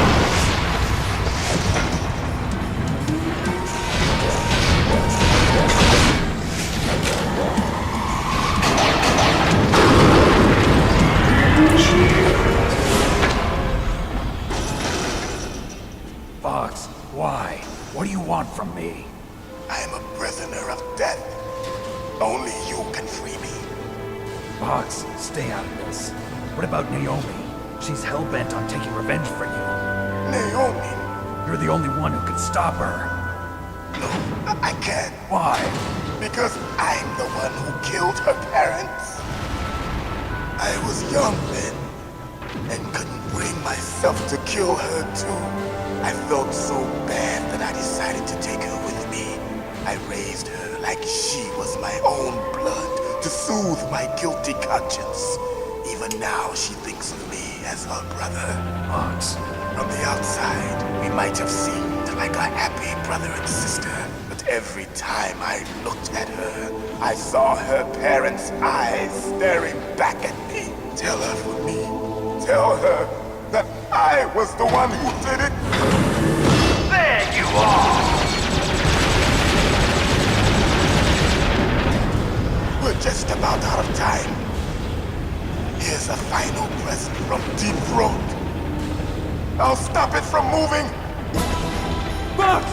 Fox, why? What do you want from me? I am a prisoner of death. Only you can free me. Fox, stay out of this. What about Naomi? She's hell-bent on taking revenge for you. Naomi? You're the only one who can stop her. No, I can't. Why? Because I'm the one who killed her parents. I was young then, and couldn't bring myself to kill her too. I felt so bad that I decided to take her with me. I raised her like she was my own blood to soothe my guilty conscience. Even now she thinks of me as her brother. Fox. From the outside, we might have seemed like a happy brother and sister. But every time I looked at her, I saw her parents' eyes staring back at me. Tell her for me. Tell her that I was the one who did it. There you are! We're just about out of time. Here's a final present from Deep Throat. I'll stop it from moving. Fox!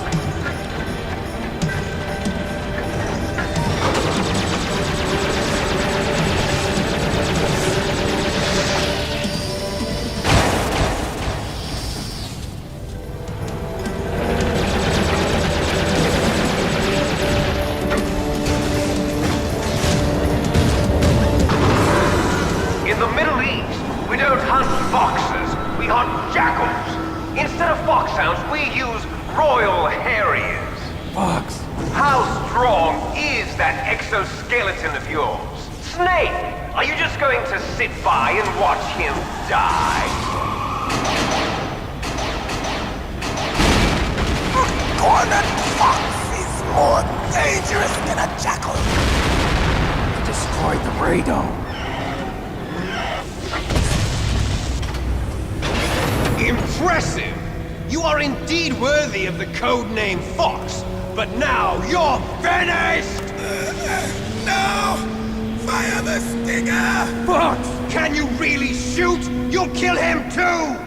In the Middle East, we don't hunt foxes, we hunt jackals. Instead of foxhounds, we use Royal Harriers. Fox! How strong is that exoskeleton of yours? Snake, are you just going to sit by and watch him die? Cornered fox is more dangerous than a jackal. Destroyed the radome. Impressive! You are indeed worthy of the codename Fox, but now you're finished! No! Fire the stinger! Fox, can you really shoot? You'll kill him too!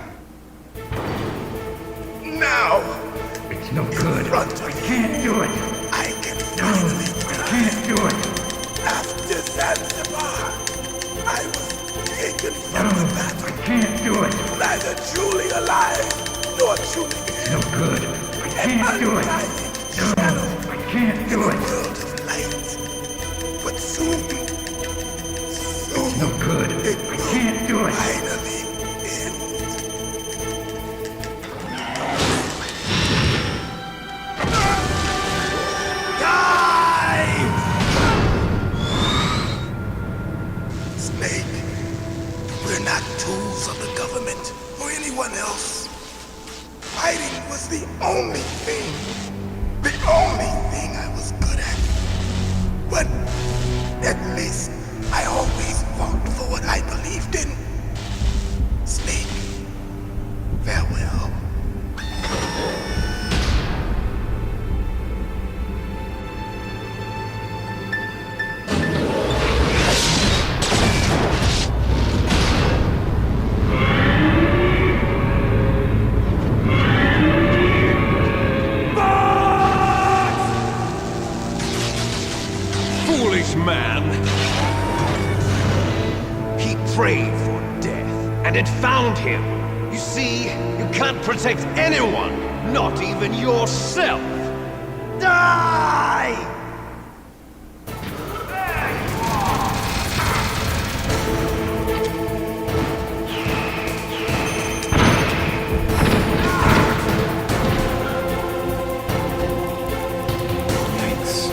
Now! It's no good. I Can't do it. I can finally Can't do it. After Zanzibar, I was taken from the battle. I can't do it. Neither truly alive, nor truly dead. No good. I can't do it. No, I can't do it. World of light. But soon, No good. I can't do it. finally end. Die! Snake, we're not tools of the government or anyone else. Fighting was the only thing I was good at. But at least I always fought for what I believed in. Snake, farewell. Foolish man! He prayed for death, and it found him. You see, you can't protect anyone, not even yourself. Die! Yikes.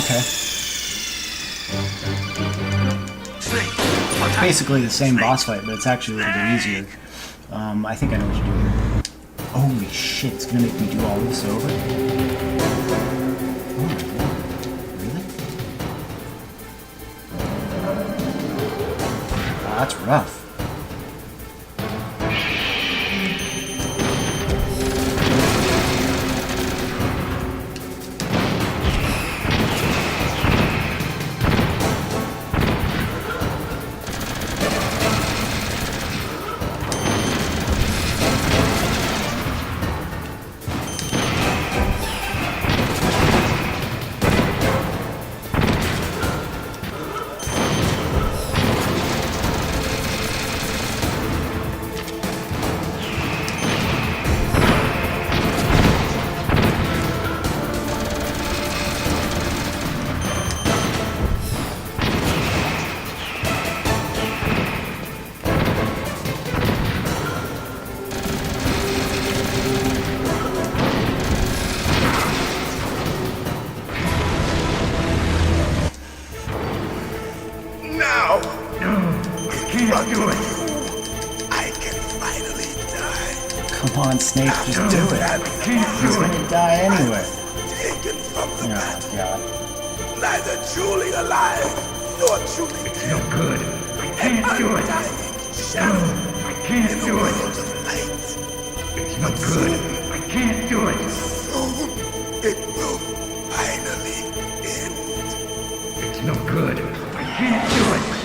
Okay. It's basically the same boss fight, but it's actually a little bit easier. I think I know what to do here. Holy shit, it's gonna make me do all this over? Oh my god. Really? Wow, that's rough. on, Snake, just do it. He's gonna die anyway. Taken from the Oh, God. neither truly alive nor truly It's no good. I can't do it. shadow I can't do it. world of light. It's no good. I can't do it. Soon it will finally end. It's no good. I can't do it.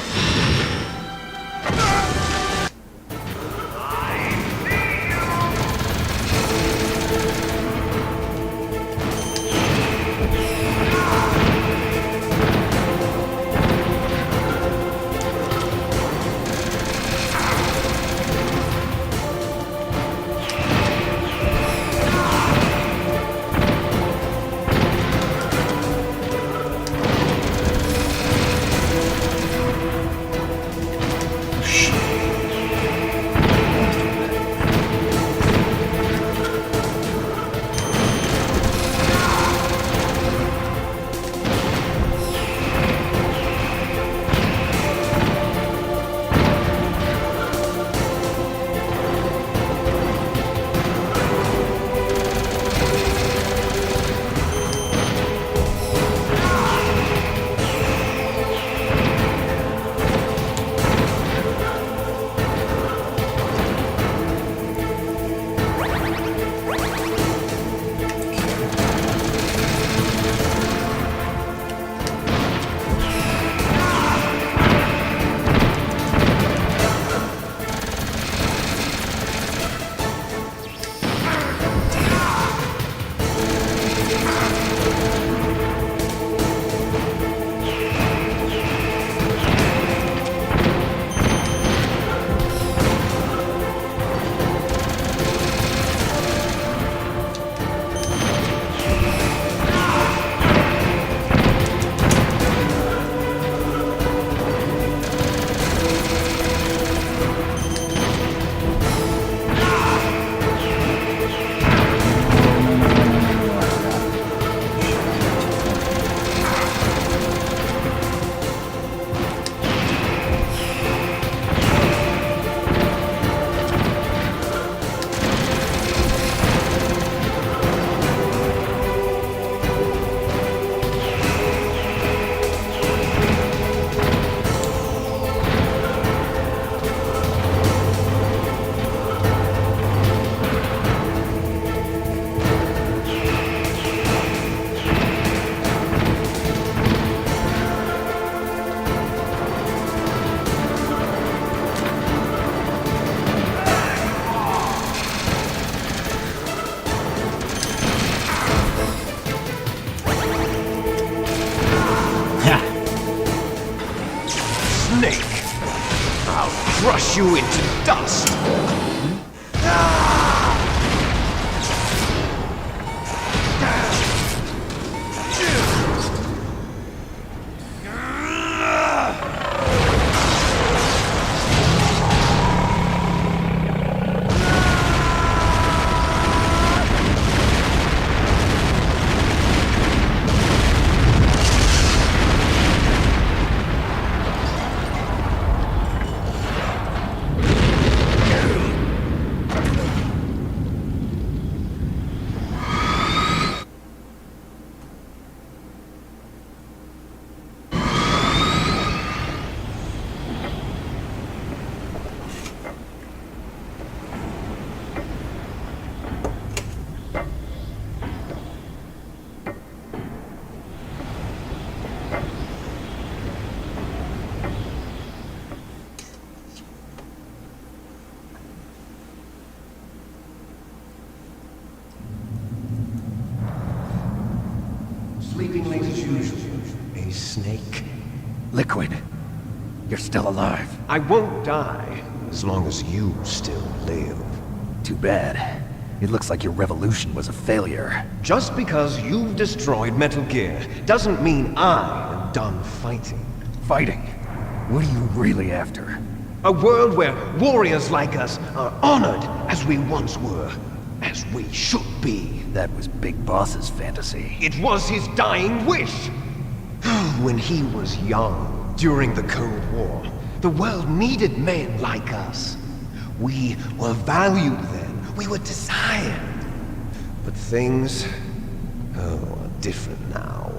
Crush you into dust! Sleeping late as usual, eh, Snake? Liquid, you're still alive. I won't die as long as you still live. Too bad. It looks like your revolution was a failure. Just because you've destroyed Metal Gear doesn't mean I am done fighting. Fighting? What are you really after? A world where warriors like us are honored as we once were. As we should be. That was Big Boss's fantasy. It was his dying wish. When he was young, during the Cold War, the world needed men like us. We were valued then. We were desired. But things, are different now.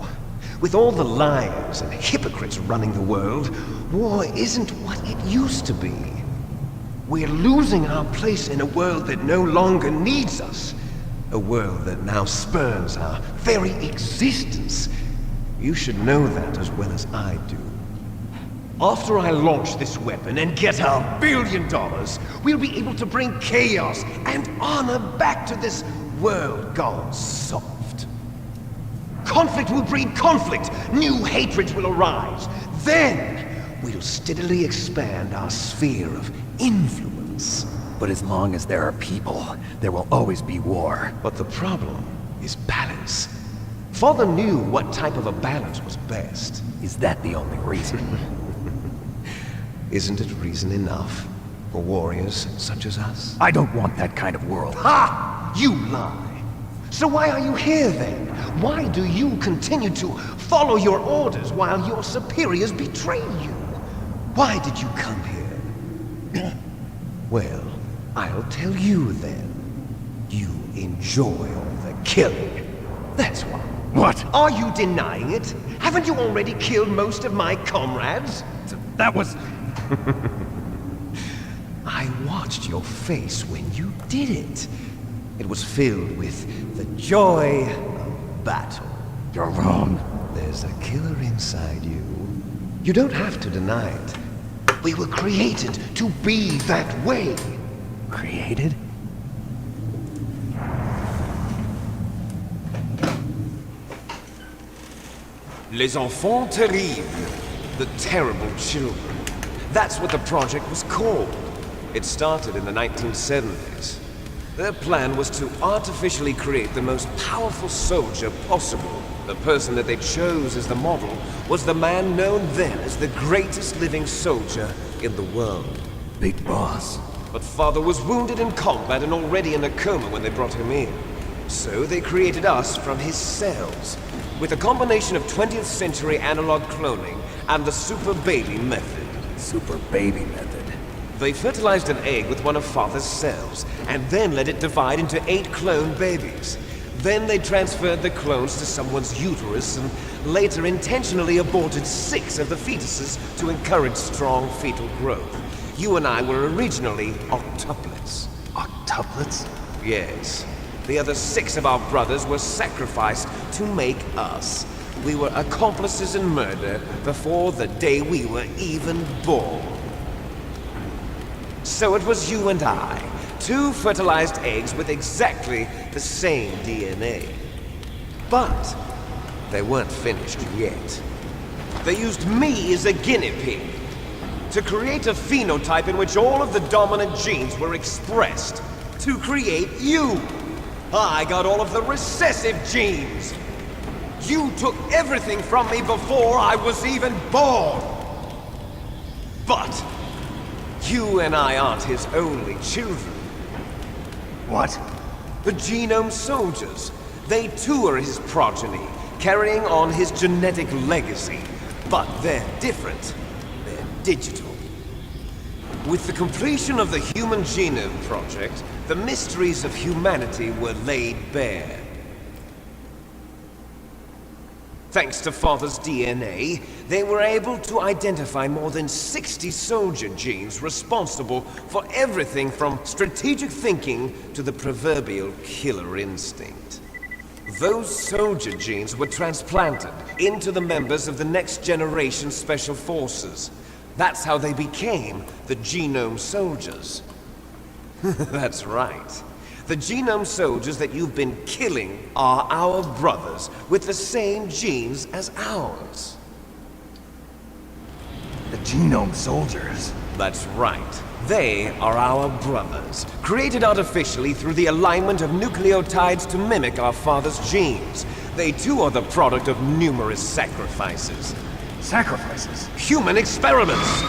With all the liars and hypocrites running the world, war isn't what it used to be. We're losing our place in a world that no longer needs us. A world that now spurns our very existence. You should know that as well as I do. After I launch this weapon and get our $1 billion, we'll be able to bring chaos and honor back to this world gone soft. Conflict will breed conflict. New hatreds will arise. Then, we'll steadily expand our sphere of influence. But as long as there are people, there will always be war. But the problem is balance. Father knew what type of a balance was best. Is that the only reason? Isn't it reason enough for warriors such as us? I don't want that kind of world. Ha! You lie! So why are you here then? Why do you continue to follow your orders while your superiors betray you? Why did you come here? Well, I'll tell you then. You enjoy all the killing. That's why. What? Are you denying it? Haven't you already killed most of my comrades? That was... I watched your face when you did it. It was filled with the joy of battle. You're wrong. There's a killer inside you. You don't have to deny it. We were created to be that way. Created? Les enfants terribles. The terrible children. That's what the project was called. It started in the 1970s. Their plan was to artificially create the most powerful soldier possible. The person that they chose as the model was the man known then as the greatest living soldier in the world. Big Boss. But Father was wounded in combat and already in a coma when they brought him in. So they created us from his cells, with a combination of 20th century analog cloning and the super baby method. Super baby method. They fertilized an egg with one of Father's cells, and then let it divide into 8 clone babies. Then they transferred the clones to someone's uterus, and later intentionally aborted 6 of the fetuses to encourage strong fetal growth. You and I were originally octuplets. Octuplets? Yes. The other 6 of our brothers were sacrificed to make us. We were accomplices in murder before the day we were even born. So it was you and I, 2 fertilized eggs with exactly the same DNA. But they weren't finished yet. They used me as a guinea pig to create a phenotype in which all of the dominant genes were expressed. To create you. I got all of the recessive genes. You took everything from me before I was even born. But you and I aren't his only children. What? The Genome Soldiers. They too are his progeny, carrying on his genetic legacy. But they're different. They're digital. With the completion of the Human Genome Project, the mysteries of humanity were laid bare. Thanks to Father's DNA, they were able to identify more than 60 soldier genes responsible for everything from strategic thinking to the proverbial killer instinct. Those soldier genes were transplanted into the members of the next generation Special Forces. That's how they became the Genome Soldiers. That's right. The Genome Soldiers that you've been killing are our brothers, with the same genes as ours. The Genome Soldiers? That's right. They are our brothers, created artificially through the alignment of nucleotides to mimic our father's genes. They too are the product of numerous sacrifices. Sacrifices? Human experiments!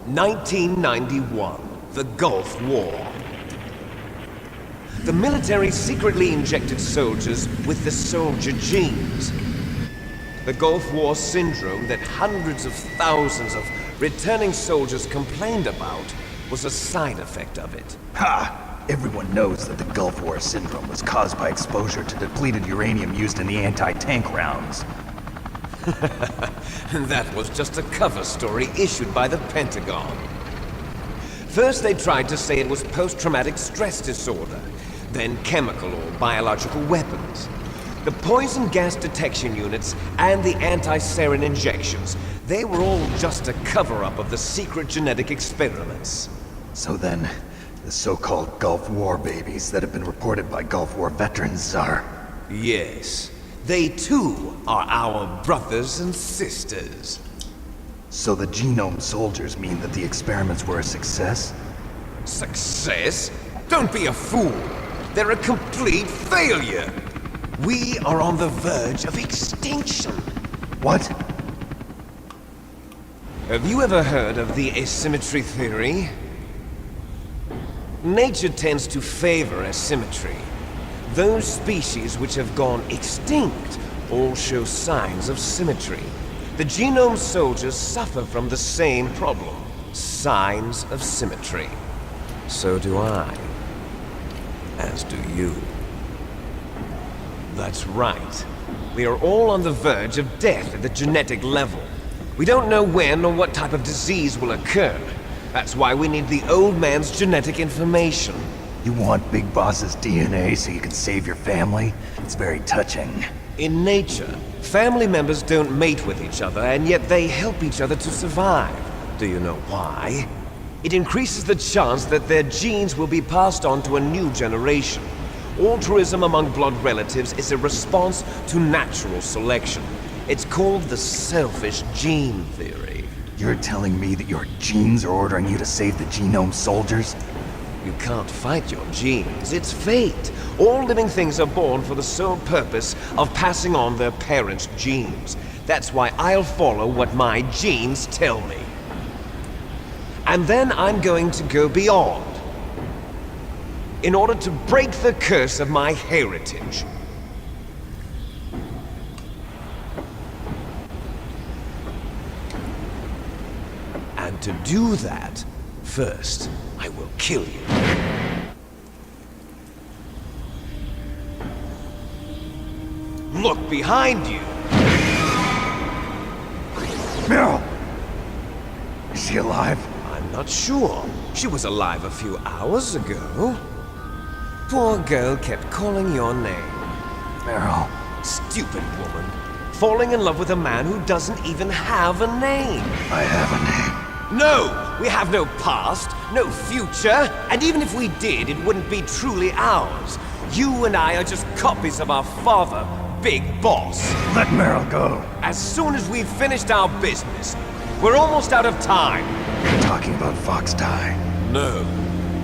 1991. The Gulf War. The military secretly injected soldiers with the soldier genes. The Gulf War syndrome that hundreds of thousands of returning soldiers complained about was a side effect of it. Ha! Everyone knows that the Gulf War syndrome was caused by exposure to depleted uranium used in the anti-tank rounds. That was just a cover story issued by the Pentagon. First they tried to say it was post-traumatic stress disorder, then chemical or biological weapons. The poison gas detection units and the anti-sarin injections, they were all just a cover-up of the secret genetic experiments. So then, the so-called Gulf War babies that have been reported by Gulf War veterans are... Yes. They too are our brothers and sisters. So the genome soldiers mean that the experiments were a success? Success? Don't be a fool. They're a complete failure. We are on the verge of extinction. What? Have you ever heard of the asymmetry theory? Nature tends to favor asymmetry. Those species which have gone extinct all show signs of symmetry. The genome soldiers suffer from the same problem. Signs of symmetry. So do I. As do you. That's right. We are all on the verge of death at the genetic level. We don't know when or what type of disease will occur. That's why we need the old man's genetic information. You want Big Boss's DNA so you can save your family? It's very touching. In nature, family members don't mate with each other, and yet they help each other to survive. Do you know why? It increases the chance that their genes will be passed on to a new generation. Altruism among blood relatives is a response to natural selection. It's called the selfish gene theory. You're telling me that your genes are ordering you to save the genome soldiers? You can't fight your genes. It's fate. All living things are born for the sole purpose of passing on their parents' genes. That's why I'll follow what my genes tell me. And then I'm going to go beyond. In order to break the curse of my heritage. And to do that, first, I will kill you. Look behind you! Meryl! Is she alive? I'm not sure. She was alive a few hours ago. Poor girl kept calling your name. Meryl. Stupid woman. Falling in love with a man who doesn't even have a name. I have a name. No! We have no past, no future, and even if we did, it wouldn't be truly ours. You and I are just copies of our father, Big Boss. Let Meryl go. As soon as we've finished our business, we're almost out of time. You're talking about Fox Die. No.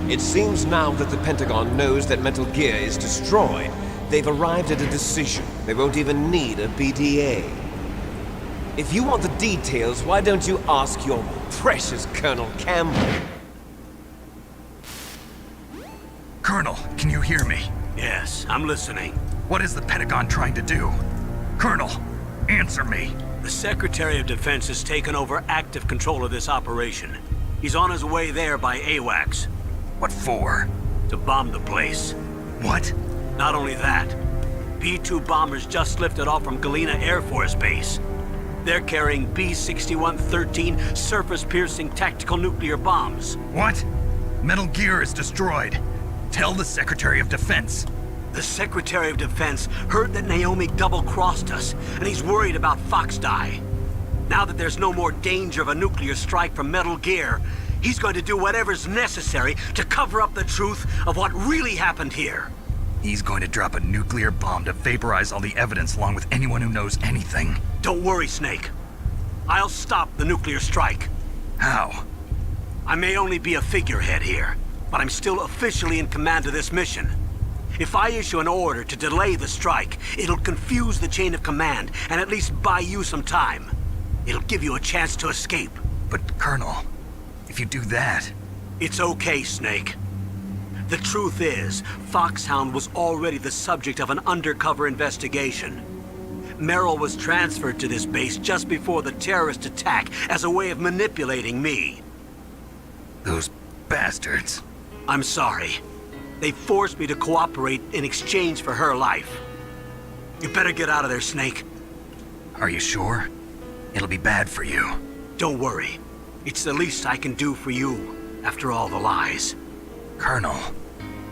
It seems now that the Pentagon knows that Metal Gear is destroyed. They've arrived at a decision. They won't even need a BDA. If you want the details, why don't you ask your precious Colonel Campbell? Colonel, can you hear me? Yes, I'm listening. What is the Pentagon trying to do? Colonel, answer me. The Secretary of Defense has taken over active control of this operation. He's on his way there by AWACS. What for? To bomb the place. What? Not only that, B-2 bombers just lifted off from Galena Air Force Base. They're carrying B-6113 surface-piercing tactical nuclear bombs. What? Metal Gear is destroyed. Tell the Secretary of Defense. The Secretary of Defense heard that Naomi double-crossed us, and he's worried about Fox Die. Now that there's no more danger of a nuclear strike from Metal Gear, he's going to do whatever's necessary to cover up the truth of what really happened here. He's going to drop a nuclear bomb to vaporize all the evidence along with anyone who knows anything. Don't worry, Snake. I'll stop the nuclear strike. How? I may only be a figurehead here, but I'm still officially in command of this mission. If I issue an order to delay the strike, it'll confuse the chain of command and at least buy you some time. It'll give you a chance to escape. But, Colonel, if you do that... It's okay, Snake. The truth is, Foxhound was already the subject of an undercover investigation. Meryl was transferred to this base just before the terrorist attack as a way of manipulating me. Those bastards. I'm sorry. They forced me to cooperate in exchange for her life. You better get out of there, Snake. Are you sure? It'll be bad for you. Don't worry. It's the least I can do for you, after all the lies. Colonel.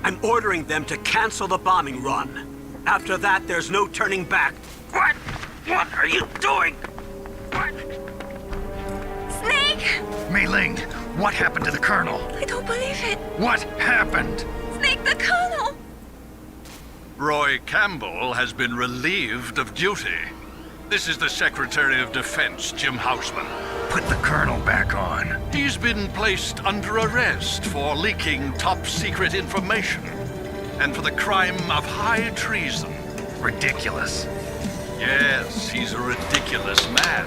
I'm ordering them to cancel the bombing run. After that, there's no turning back. What? What are you doing? What? Snake! Mei Ling, what happened to the Colonel? I don't believe it. What happened? Snake, the Colonel! Roy Campbell has been relieved of duty. This is the Secretary of Defense, Jim Houseman. Put the Colonel back on. He's been placed under arrest for leaking top-secret information and for the crime of high treason. Ridiculous. Yes, he's a ridiculous man.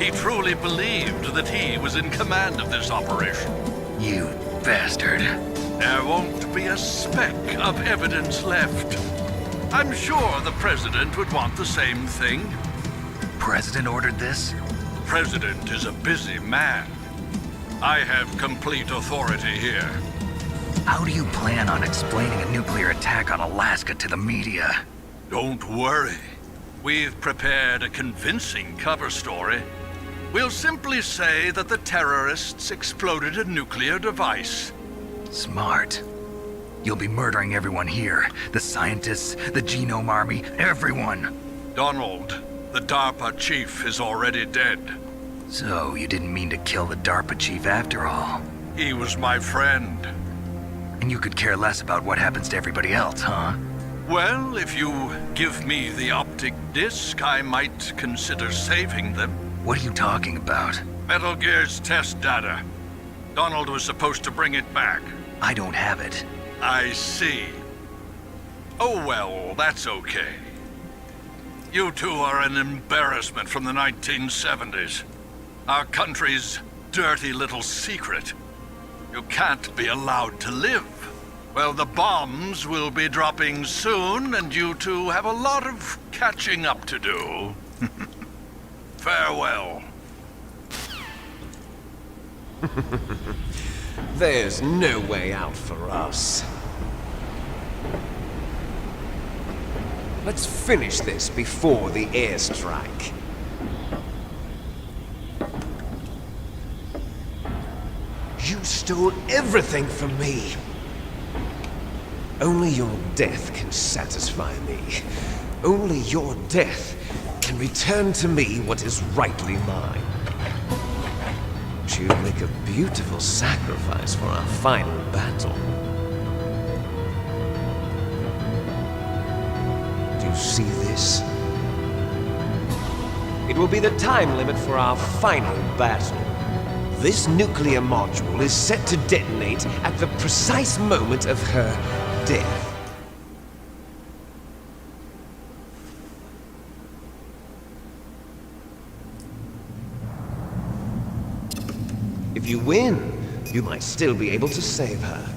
He truly believed that he was in command of this operation. You bastard. There won't be a speck of evidence left. I'm sure the President would want the same thing. President ordered this? President is a busy man. I have complete authority here. How do you plan on explaining a nuclear attack on Alaska to the media? Don't worry. We've prepared a convincing cover story. We'll simply say that the terrorists exploded a nuclear device. Smart. You'll be murdering everyone here. The scientists, the Genome Army, everyone. Donald, the DARPA chief, is already dead. So, you didn't mean to kill the DARPA chief after all? He was my friend. And you could care less about what happens to everybody else, huh? Well, if you give me the optic disc, I might consider saving them. What are you talking about? Metal Gear's test data. Donald was supposed to bring it back. I don't have it. I see. Oh well, that's okay. You two are an embarrassment from the 1970s. Our country's dirty little secret. You can't be allowed to live. Well, the bombs will be dropping soon, and you two have a lot of catching up to do. Farewell. There's no way out for us. Let's finish this before the airstrike. You stole everything from me. Only your death can satisfy me. Only your death can return to me what is rightly mine. You'd make a beautiful sacrifice for our final battle. Do you see this? It will be the time limit for our final battle. This nuclear module is set to detonate at the precise moment of her death. If you win, you might still be able to save her.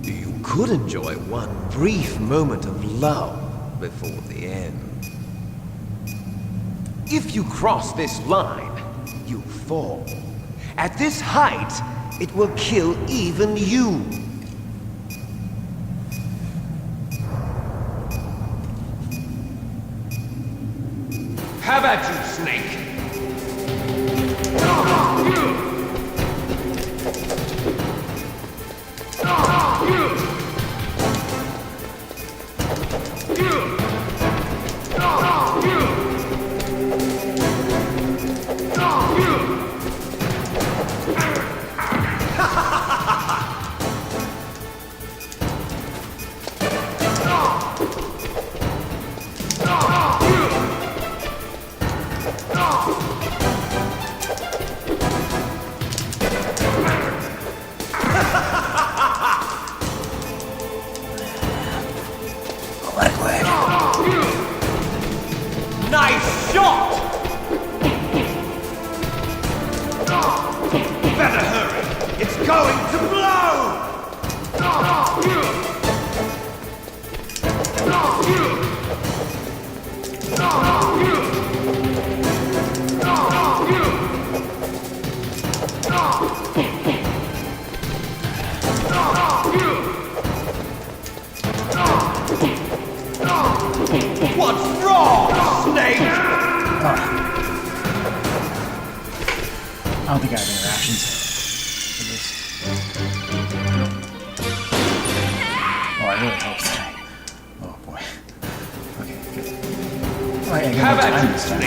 You could enjoy one brief moment of love before the end. If you cross this line, you fall. At this height, it will kill even you. How about you, Snake? I don't think I have any rations for this. Oh, I really hope that oh boy. Okay, good. Alright, I got more time this time.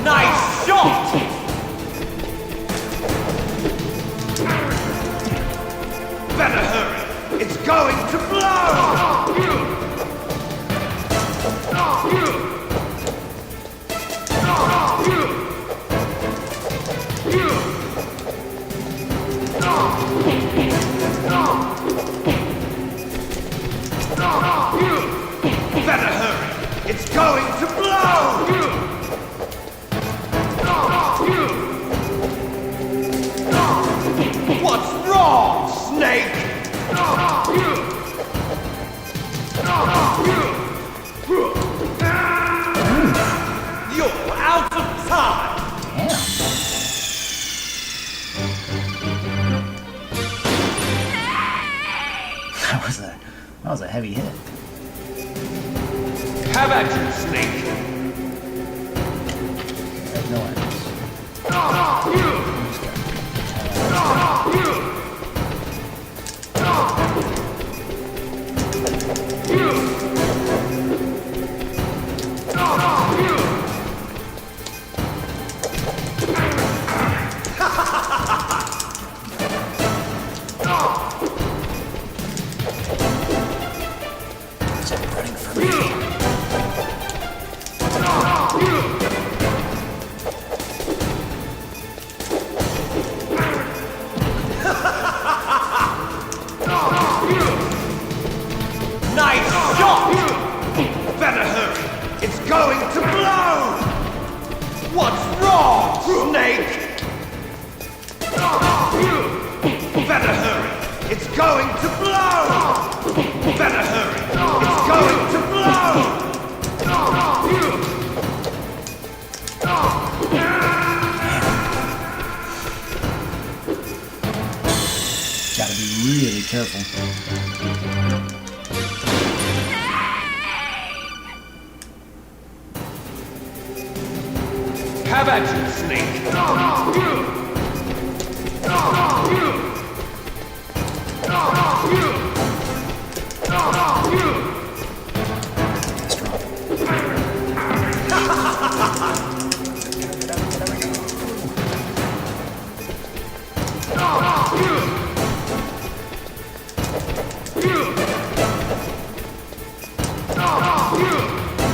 Nice shot! Better hurry! It's going to blow! Better hurry! It's going to blow! What's wrong, Snake? You're out of time! That was a heavy hit. Have at you, Snake! I have no idea. Nice shot! Better hurry! It's going to blow! What's wrong, Snake? Better hurry! It's going to blow! Better hurry! It's going to blow! Gotta be really careful. Have at you, Snake!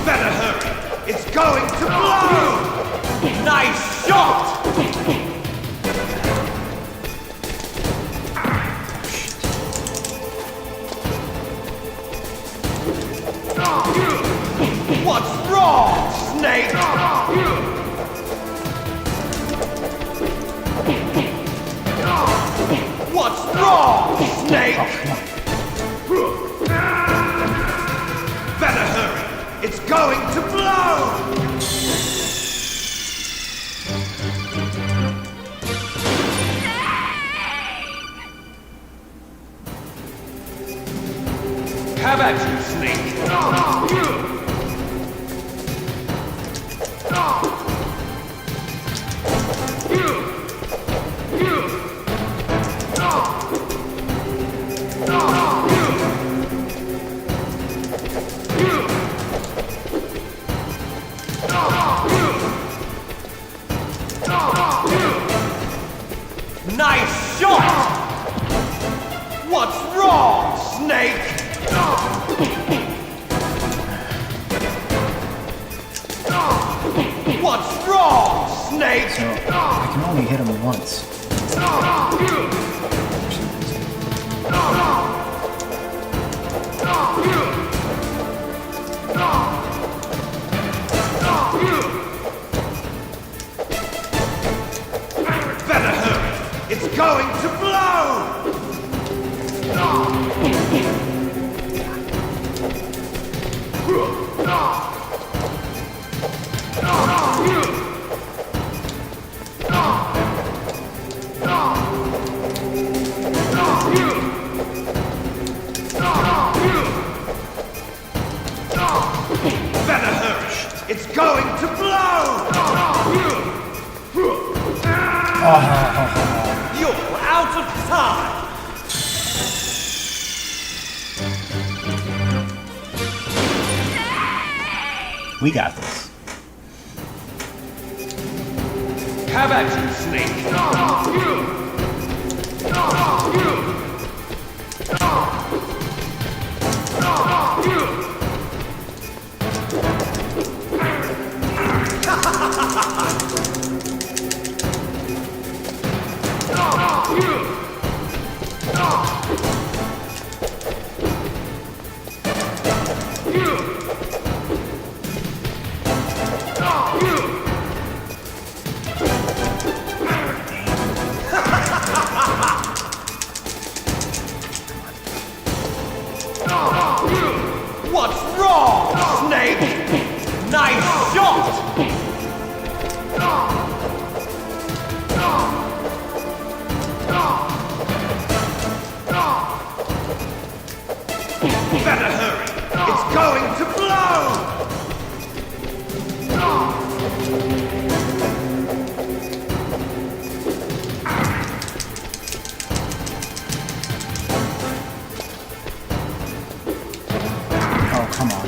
Better hurry! It's going to blow! Nice shot! What's wrong, Snake? What's wrong, Snake? Better hurry! It's going to blow! Have at you, Snake! Nice shot! What's wrong, Snake? What's wrong, Snake? So, I can only hit him once. going to blow! Better hurry! It's going to blow! You're out of time! We got this. Have at you, Snake! What's wrong, Snake? Nice shot! Better hurry! It's going to blow! Oh, come on.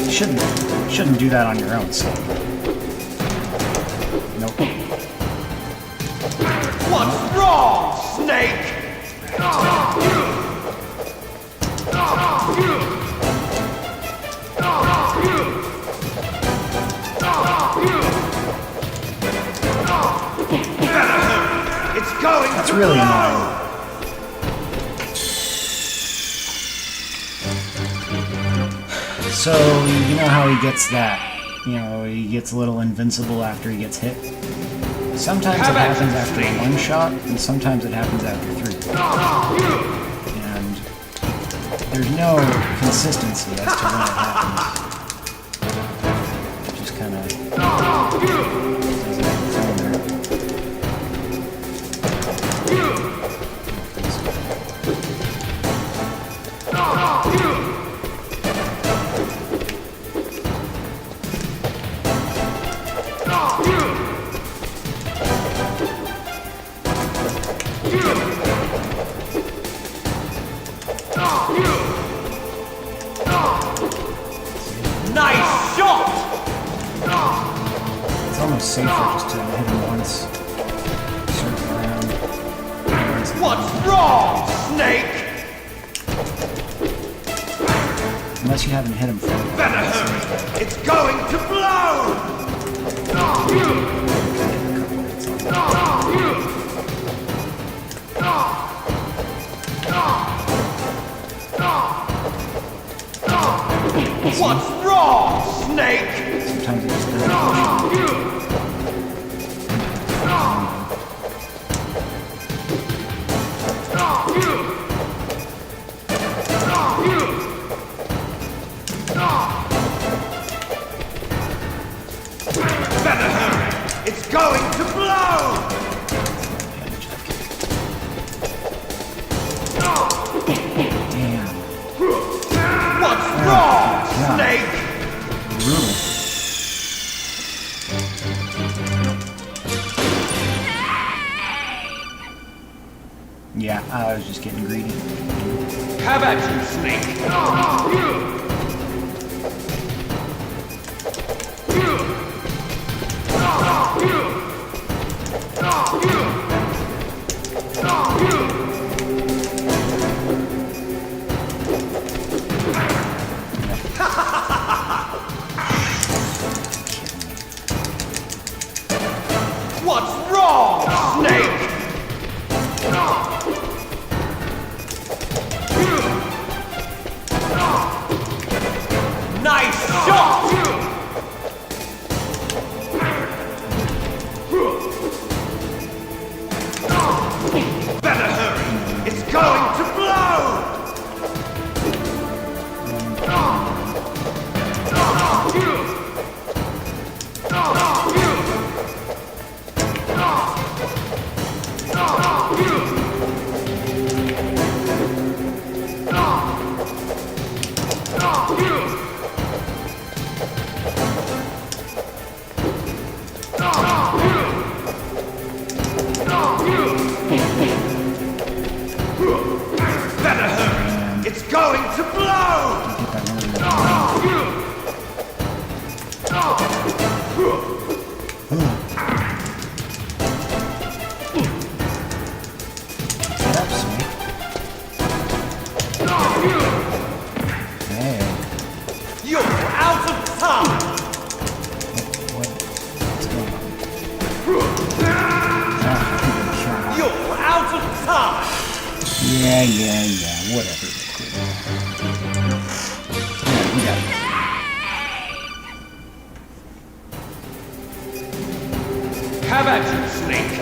You shouldn't do that on your own, Snake. Nope. What's wrong, Snake? Better hurry! It's going That's to really blow! annoying. So, you know how he gets that, he gets a little invincible after he gets hit? Sometimes it happens after one shot, and sometimes it happens after 3. And there's no consistency as to when it happens. It just kind of does it on its own there. Nice shot! It's almost safer just to hit him once, circle around. What's wrong, Snake? Unless you haven't hit him for a while. Better hurry! It's going to blow! What's wrong, Snake? Sometimes it just doesn't. Better hurry! It's going to blow! Damn. What's wrong, Snake? Brutal. Yeah, I was just getting greedy. Have at you, Snake! What's wrong, Snake? Nice shot! going to blow! Get that one of the Get up, Snake. Hey. You're out of time! What's going on? You're out of time! Yeah, whatever. Yeah, we got it. Have at you, Snake!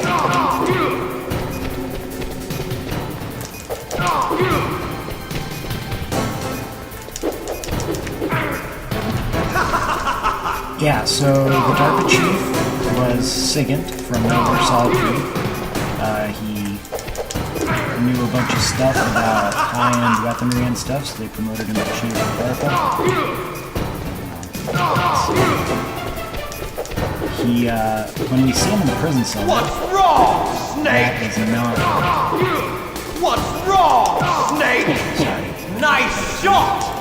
Yeah, so the DARPA chief was Sigint from Metal Gear Solid 3. He knew a bunch of stuff about high-end weaponry and stuff, so they promoted him to chief of DARPA. He, when we see him in the prison cell, What's wrong, Snake? that is not... What's wrong, Snake? Sorry. Nice shot!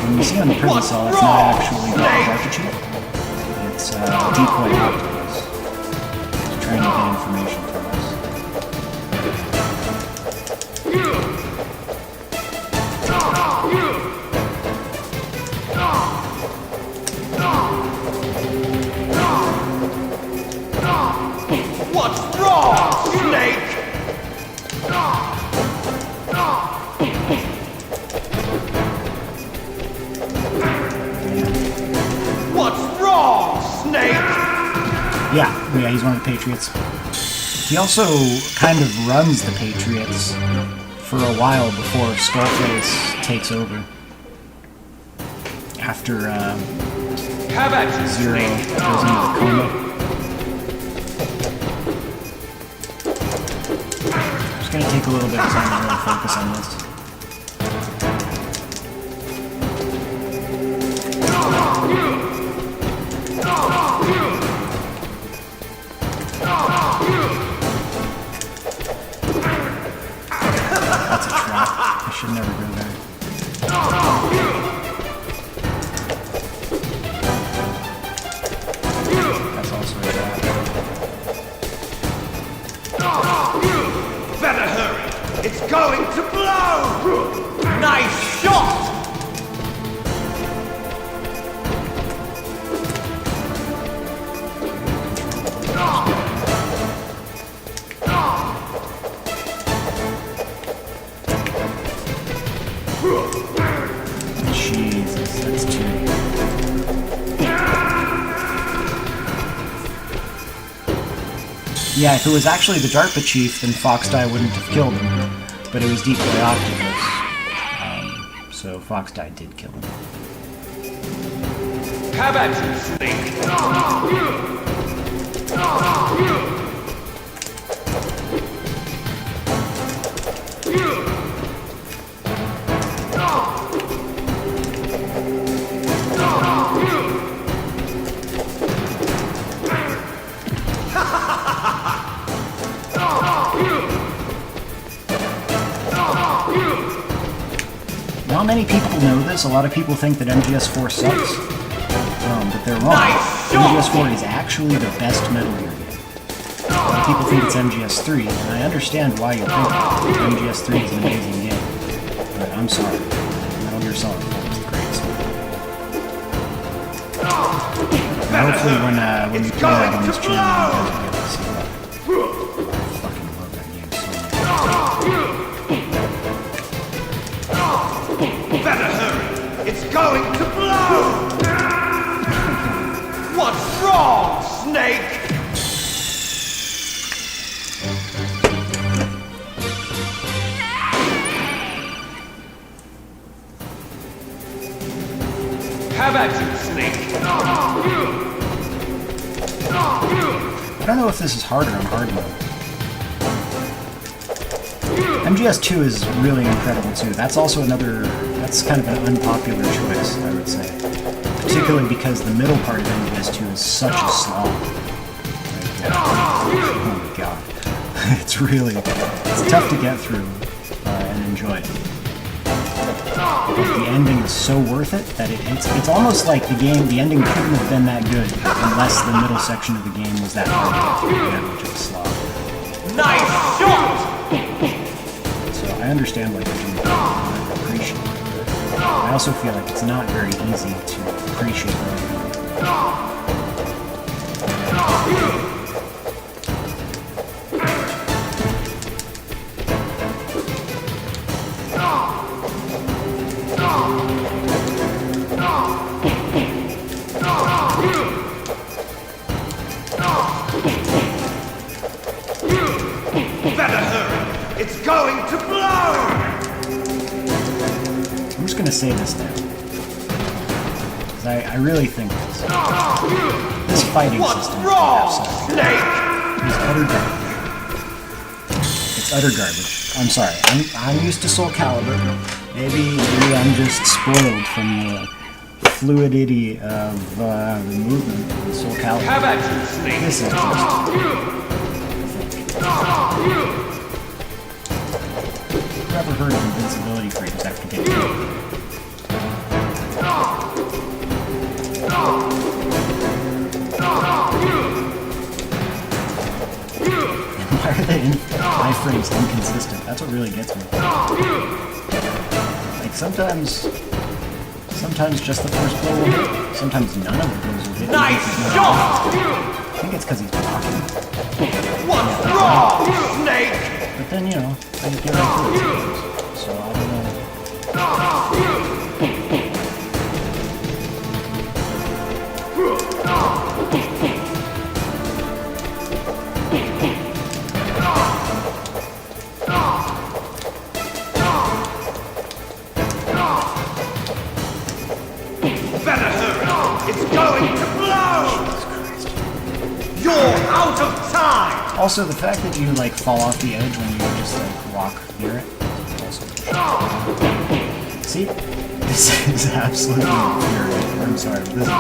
When we see him in the prison cell, it's not actually the DARPA chief. It's Decoy Optimus. He's trying to get information from us. What's wrong, Snake? What's wrong, Snake? Yeah, he's one of the Patriots. He also kind of runs the Patriots for a while before Skullface takes over. After Have at you, Zero Snake. goes into the coma. Just gonna take a little bit of time to really focus on this. That's a trap. I should never go there. That's also a trap. Better hurry! It's going to blow! Nice shot! Jesus, that's too... Yeah, if it was actually the DARPA chief, then Foxdie wouldn't have killed him. But it was Decoy Optimus. So Foxdie did kill him. Have at you, Snake! Not many people know this. A lot of people think that MGS4 sucks. But they're wrong. MGS4 is actually the best Metal Gear game. A lot of people think it's MGS3, and I understand why you think that. MGS3 is an amazing game. But I'm sorry. Metal Gear Solid 4 is the greatest one. And hopefully when we play that on this channel, you guys will be able to see that. I fucking love that game so much. Better hurry! It's going to blow! What's wrong, Snake? Have at you, Snake! I don't know if this is harder on hard mode. MGS2 is really incredible too. That's also that's kind of an unpopular choice, I would say. Particularly because the middle part of MGS2 is such a slog. Oh my god. It's tough to get through and enjoy it. the ending is so worth it that it's almost like the ending couldn't have been that good unless the middle section of the game was that hard, that much of a slog. Nice shot! So I understand why people appreciate it. I also feel like it's not very easy to appreciate it. Better hurry! It's going to blow! I'm just gonna say this now. Because I really think this fighting system is utter garbage. It's utter garbage. I'm sorry. I'm used to Soul Calibur. Maybe I'm just spoiled from the fluidity of the movement in Soul Calibur. How about you, Snake? This is just... Whoever heard of invincibility frames after getting killed? Why are the iframes inconsistent? That's what really gets me. Like sometimes just the first blow will hit. Sometimes none of the blows will hit. Nice shot! I think it's because he's blocking. What's wrong, Snake? But then, you know, I get right through it. So I don't know. Better hurry! It's going to blow! You're out of time! Also, the fact that you like fall off the edge when you just like walk near it. Also. See, this is absolutely infuriating. I'm sorry, but this is.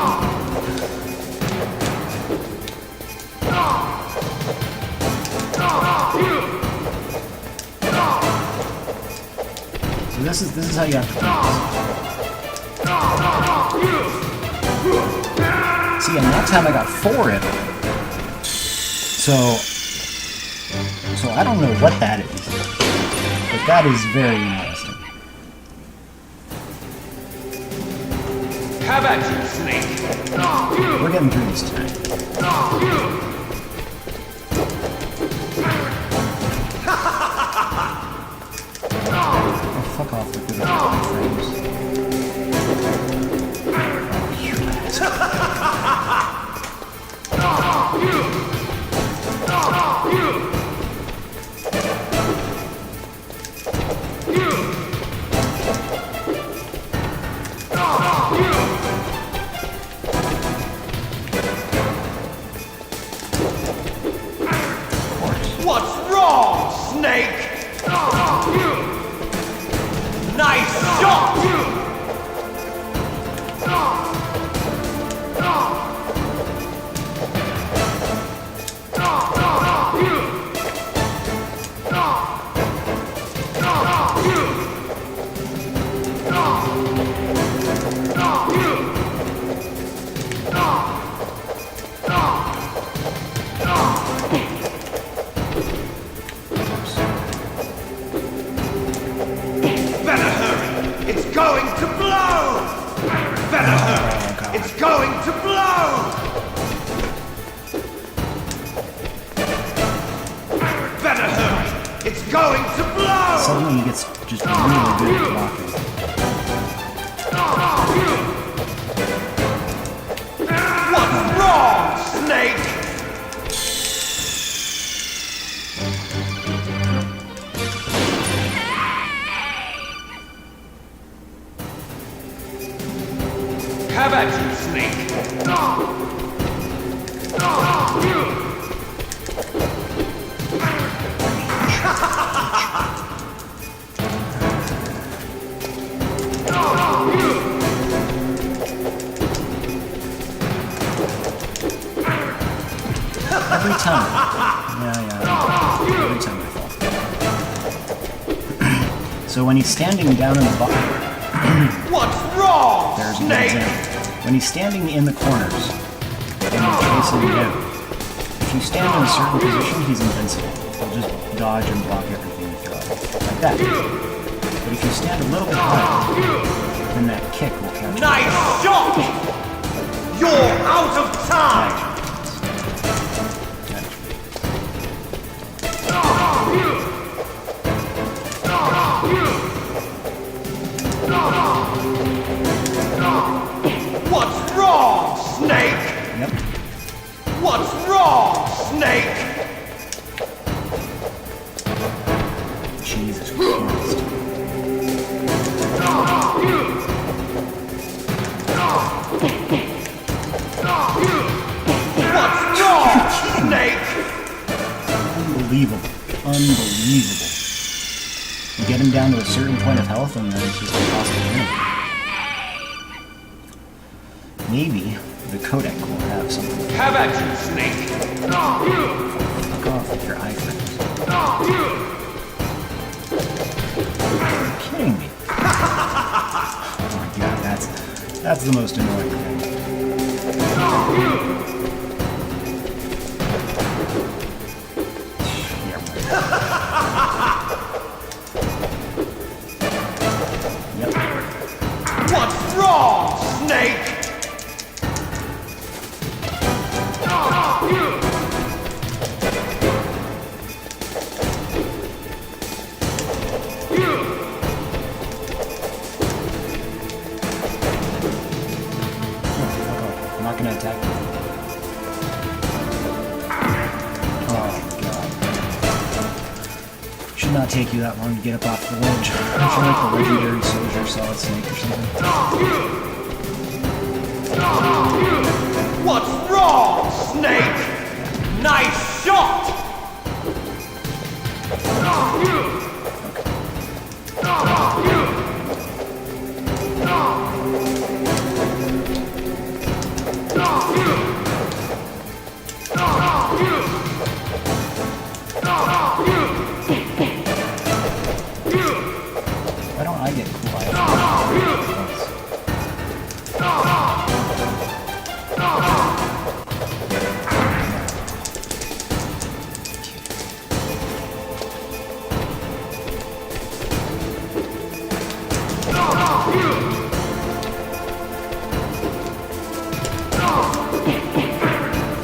So this is how you have to play this. See, and that time I got 4 in it. So I don't know what that is, but that is very interesting. How about you, Snake? We're getting through this tonight. Oh, fuck off with the frames. What's wrong, Snake? Nice shot! Better hurry! It's going to blow! Better hurry! It's going to blow! Better hurry! It's going to blow! Suddenly he gets just really good at blocking. What's wrong, Snake? How about you, Snake? Every time. Yeah. Every time I fall. So when he's standing down in the bottom, What's wrong, There's an Snake? example. When he's standing in the corners and you're chasing him down, if you stand in a certain position, he's invincible. He'll just dodge and block everything you throw. Like that. But if you stand a little bit higher, then that kick will catch you. Nice shot! You're out of time! What's wrong, Snake? Yep. What's wrong, Snake? Jesus Christ. What's wrong, Snake? Unbelievable. Unbelievable. You get him down to a certain point of health and then it's just impossible to win. Maybe the codec will have something. Have at you, Snake. Fuck off with your iframes. You're kidding me. Oh my god, that's the most annoying thing. Yep. What's wrong, Snake? I'm not gonna attack you. Oh god. Should not take you that long to get up off the ledge. I feel like the legendary soldier saw a snake or something. What's wrong, Snake? Nice shot! Why don't I get cool items?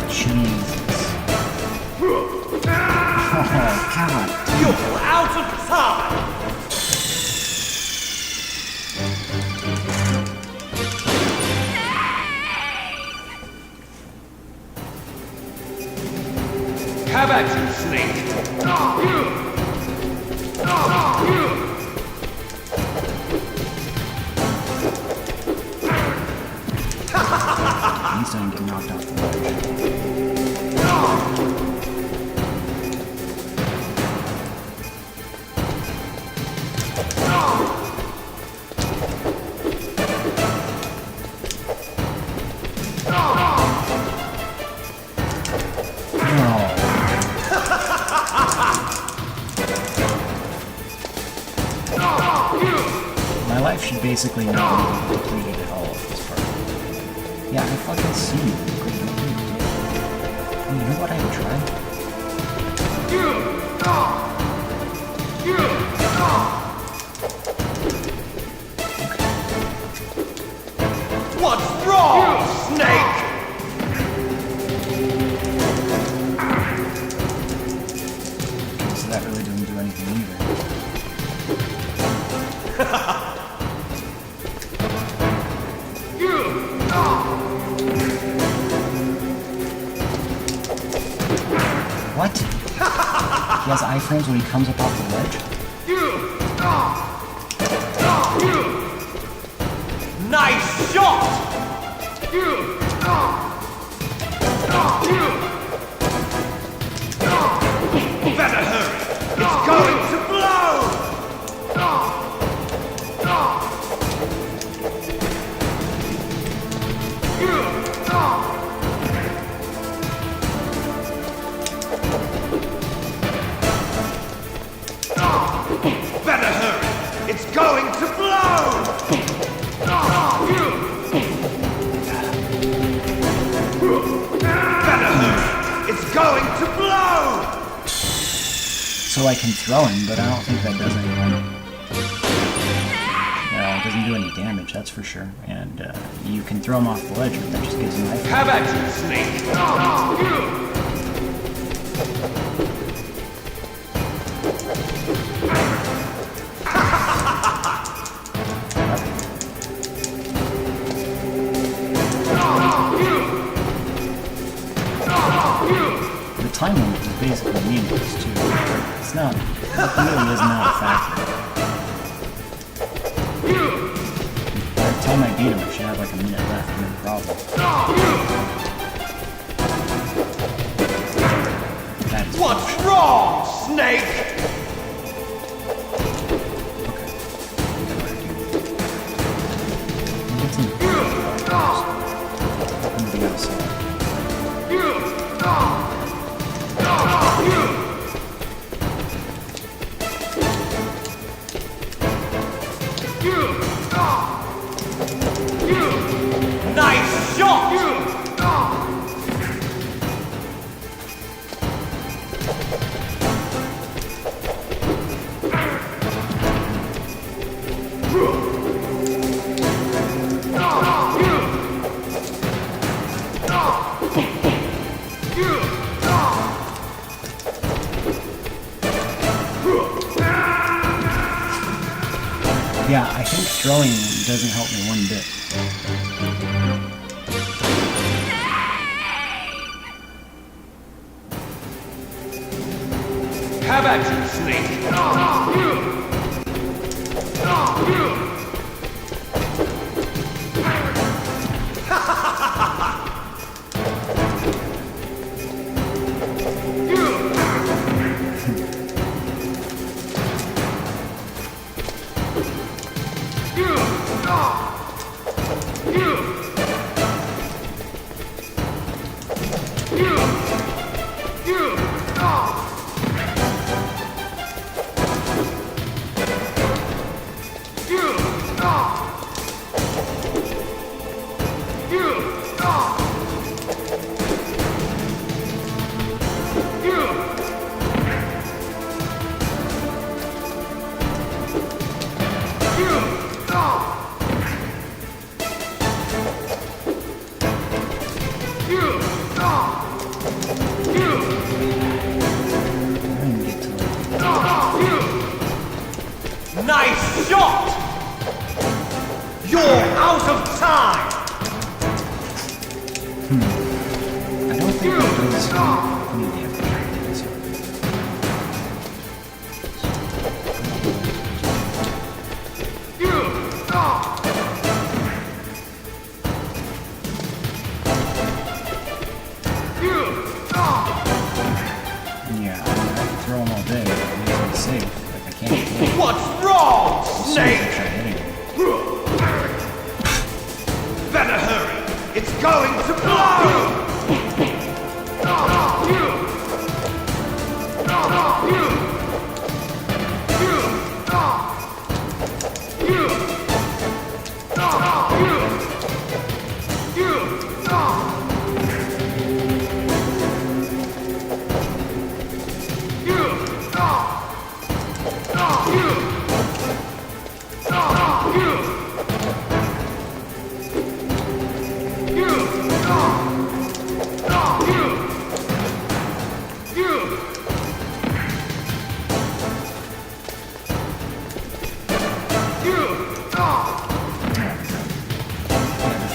Jesus. Oh, God. You're out of time! Have at you, Snake! At least I didn't get knocked off the ledge. My life should basically not be depleted at all at this part. Yeah, I fucking see you. You know what I would try? What's wrong, Snake? Okay, so that really doesn't do anything either. What? He has iframes when he comes up off the ledge? Nice shot! Better hurry! It's going to blow! Better hurry! It's going to blow! going to blow! So I can throw him, but I don't think that does anything. It doesn't do any damage, that's for sure. And you can throw him off the ledge, but that just gives him life. Have at you, Snake! The time limit is basically meaningless too. It's not. It really is not a factor. By the time I beat him, I should have like a minute left, no problem. That is What's wrong, Snake? Anything else? Nice shot! Yeah, I think throwing doesn't help me one bit. Have at you, Snake! Nice shot! You're out of time! I don't think that does any damage. Yeah, I can throw him all day, but he's not safe. Like, I can't. What's wrong, Snake? Better hurry! It's going to blow!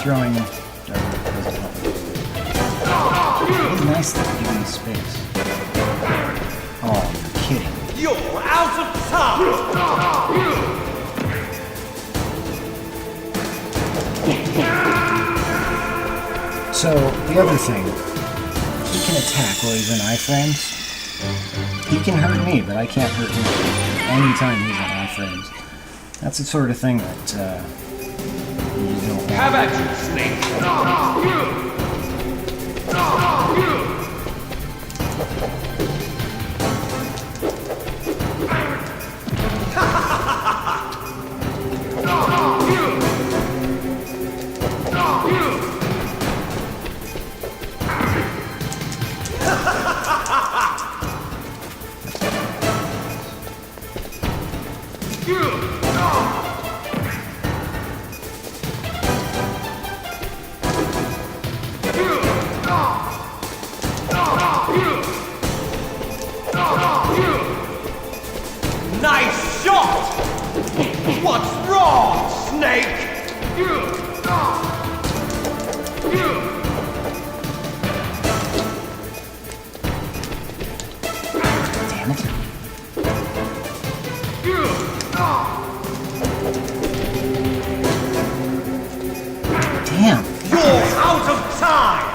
Throwing doesn't help me. It's nice that they give me space. Oh, you're kidding. You're out of time! So, the other thing, he can attack while he's in iframes. He can hurt me, but I can't hurt him anytime he's in iframes. That's the sort of thing that, you don't want. Have at you, Snake! Nice shot! What's wrong, Snake? Damn it. Damn. You're out of time!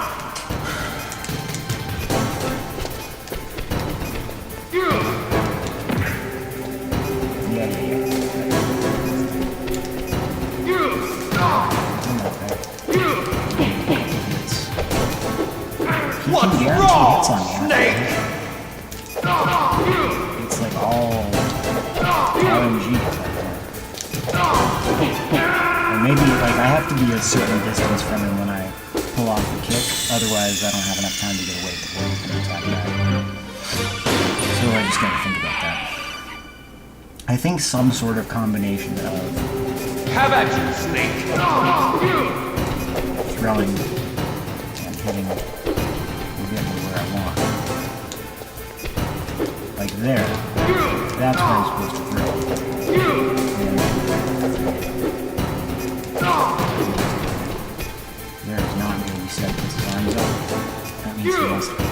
What's wrong, Snake? It's like all RNG. Or maybe like I have to be a certain distance from him when I pull off the kick, otherwise I don't have enough time to get away before he can attack back. So I just gotta think about that. I think some sort of combination of Have at you, Snake! throwing and hitting will get me where I want. Like there. That's where I'm supposed to throw. There is not going to be set with his arms up. That means he wants to throw.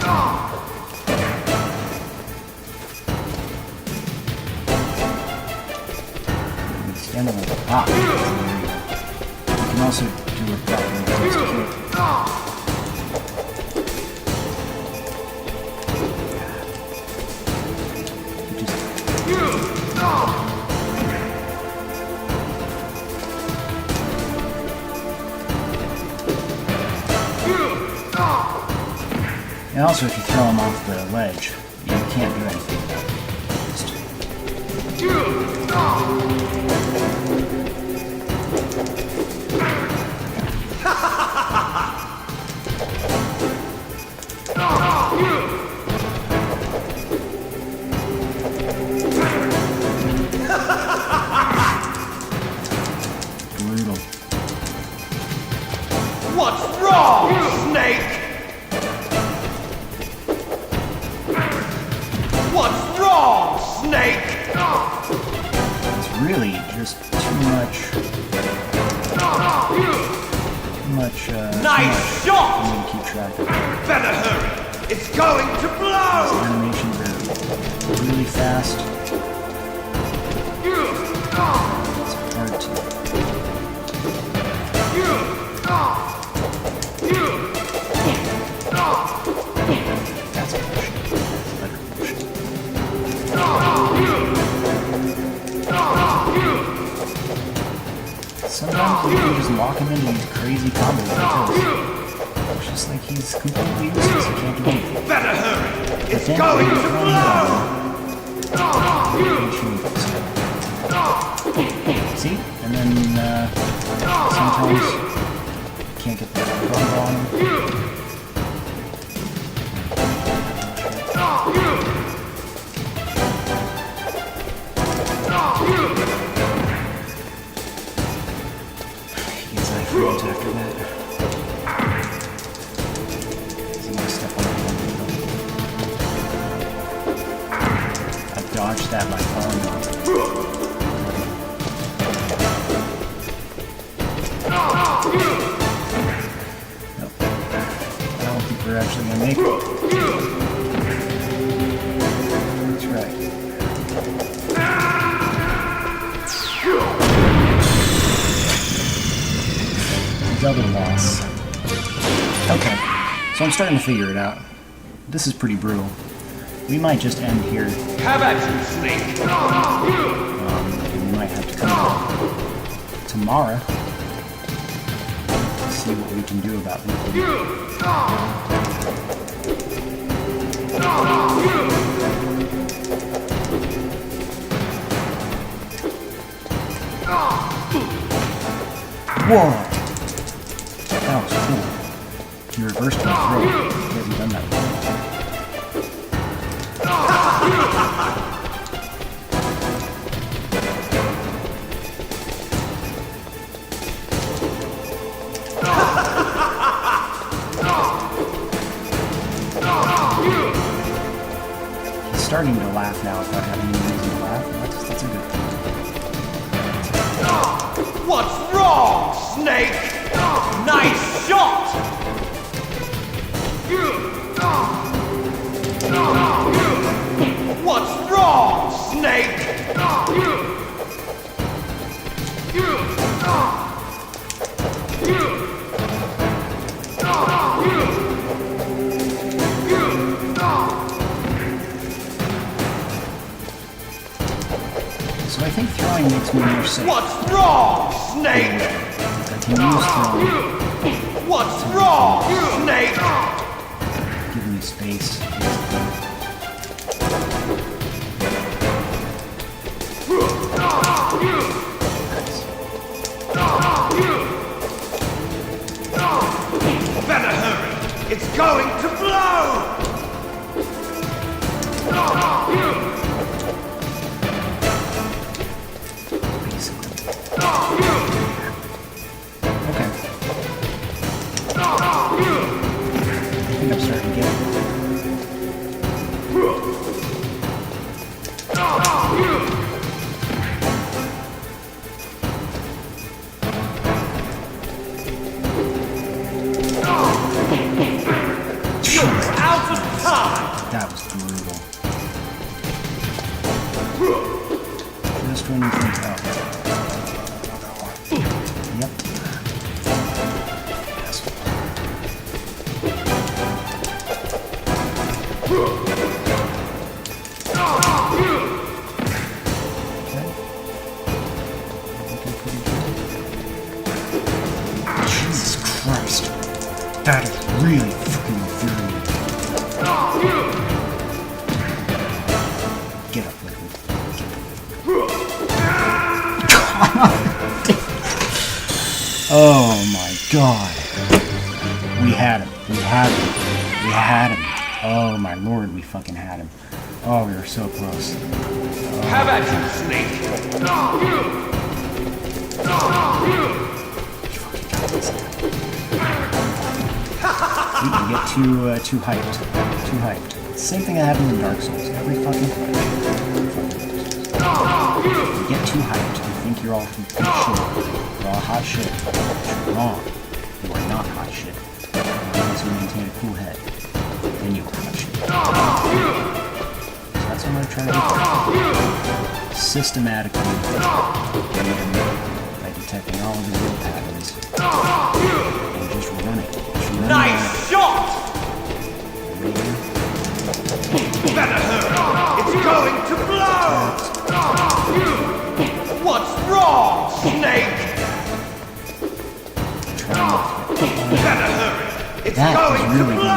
Stand on the top. You can also do a proper twist kick. And also, if you throw him off the ledge, you can't do anything about it. Brutal. What's wrong, Snake? What's wrong, Snake? It's really just too much, Nice shot! for me to keep track of. Better hurry! It's going to blow! These animations are really fast. It's hard to... That's a motion. Better motion. Sometimes you can just lock him into these crazy combos like this. It's just like he's completely useless. He can't do anything. Better hurry! But It's then going when to you throw him down, see? And then sometimes you can't get the bump on him. He gets like friends after that. Is he gonna step on the I dodged that by falling off. Nope. I don't think we're actually gonna make it. That's right. Double loss. Okay, so I'm starting to figure it out. This is pretty brutal. We might just end here. Have at you, Snake! And we might have to come back tomorrow to see what we can do about it. Whoa! That was cool. You reversed my throw. You haven't done that before. starting to laugh now without having any reason to laugh. That's a good thing. What's wrong, Snake? Nice shot! What's wrong, Snake? So I think throwing makes me more safe. What's wrong, Snake? I can use throwing. What's wrong, Snake? Give me space. Better hurry! It's going to blow! Okay. I think I'm starting to get it. You're out of time! That was brutal. Just when you think out. Yep. Jesus Christ. That is really fucking infuriating. Get up, Liquid. Oh my god. We had him. We had him. We had him. Oh my lord, we fucking had him. Oh, we were so close. Have at you, Snake! You can get too hyped. Too hyped. Same thing that happened in Dark Souls. Every fucking time. You get too hyped. You think you're all good shit. You're all hot shit. You're wrong. You are not hot shit. Unless you maintain a cool head. Then you are hot shit. So that's what I'm going to try to do. Systematically. By detecting all of the real patterns. And just run it. Nice shot! Better hurry! It's going to blow! What's wrong, Snake? Better hurry! It's that going is really to blow!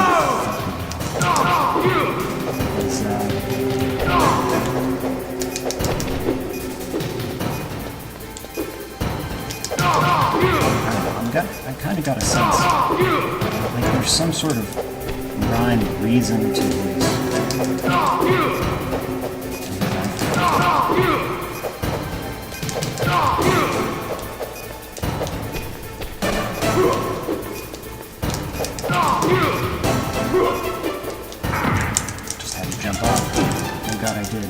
I kind of got a sense, like there's some sort of rhyme or reason to this. Just had to jump off. Thank God I did.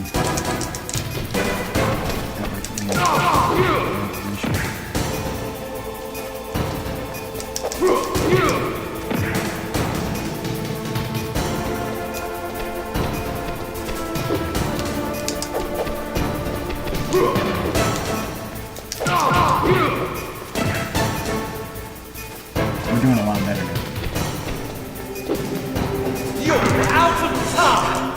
We're doing a lot better now. You're out of time!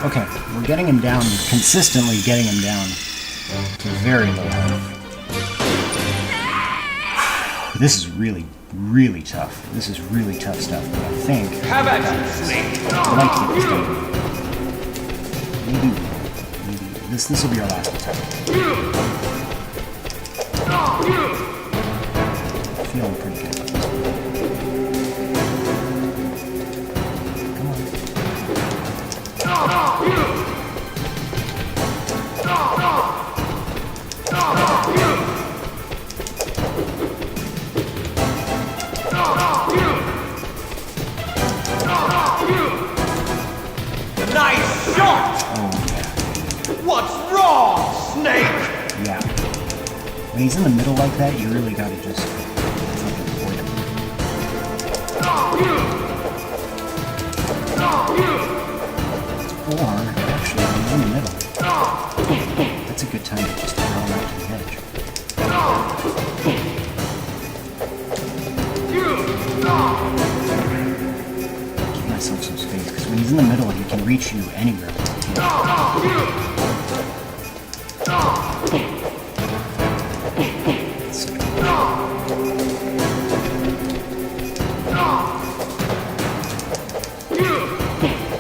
Okay, we're getting him down, consistently getting him down to very low health. This is really, really tough. This is really tough stuff, but I think Have at you, Snake! I'd like to get this done. Maybe this will be our last attempt. Feeling pretty good about this. Come on. Oh, yeah. What's wrong, Snake? Yeah. When he's in the middle like that, you really gotta just fucking avoid him. Or, actually, when he's in the middle, that's a good time to just throw him out to the edge. Give myself some space, because when he's in the middle, he can reach you anywhere.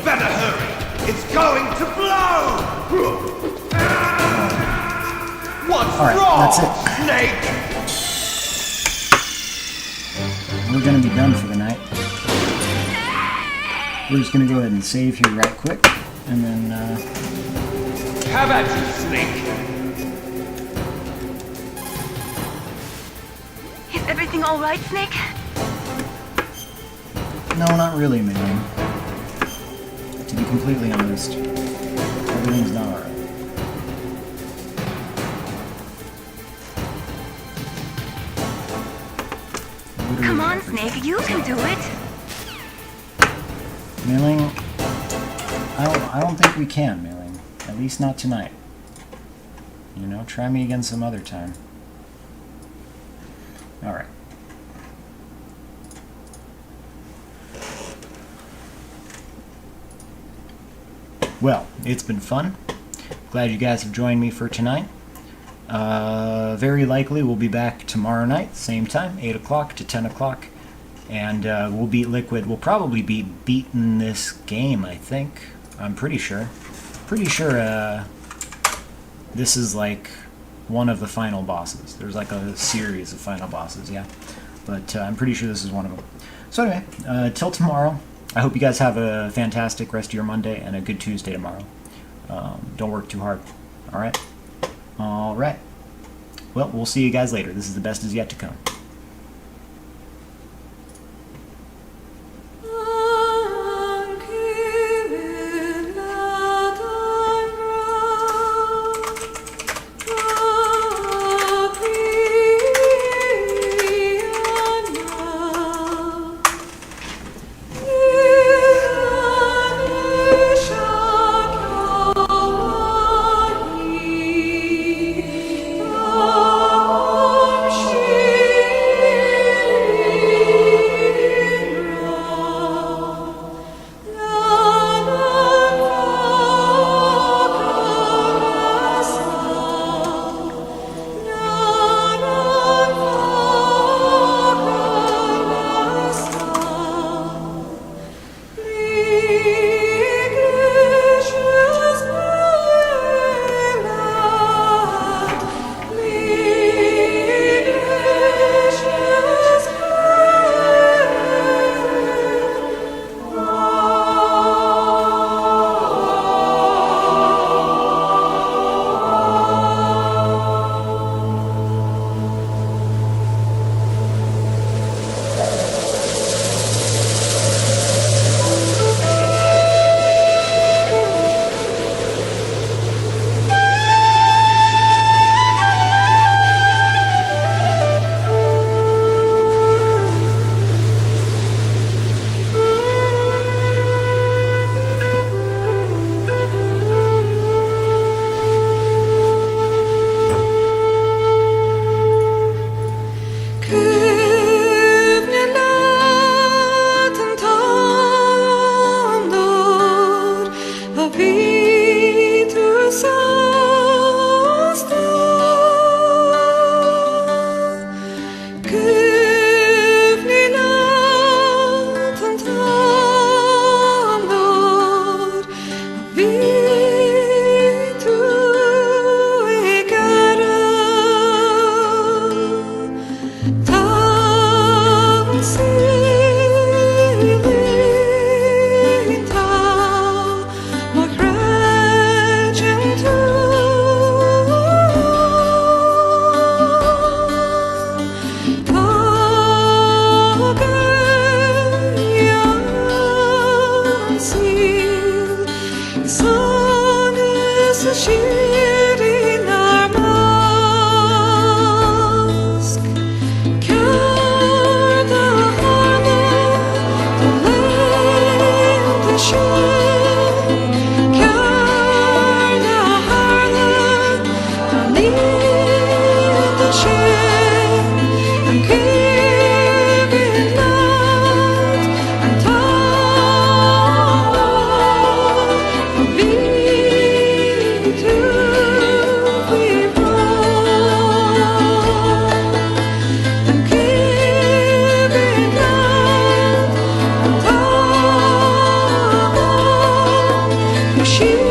Better hurry! It's going to blow! What's Alright, wrong, that's it. Snake? We're gonna be done for the night. We're just gonna go ahead and save here right quick, and then, Have at you, Snake! Is everything all right, Snake? no, not really, man. To be completely honest, everything's not alright. Come on, Snake, you can do it. Mailing, I don't think we can, Mailing. At least not tonight. You know, try me again some other time. Alright. Well, it's been fun. Glad you guys have joined me for tonight. Very likely we'll be back tomorrow night, same time, 8 o'clock to 10 o'clock. And we'll beat Liquid. We'll probably be beating this game, I think. I'm pretty sure. Pretty sure this is like one of the final bosses. There's like a series of final bosses, yeah. But I'm pretty sure this is one of them. So anyway, till tomorrow, I hope you guys have a fantastic rest of your Monday and a good Tuesday tomorrow. Don't work too hard. Alright? Alright. Well, we'll see you guys later. This is the best is yet to come. shooting our mask. Care the harbor, the land, the shore. Care the harbor, beneath the shade. I'm giving out and tall for me to be wrong. I'm giving out and tall for she.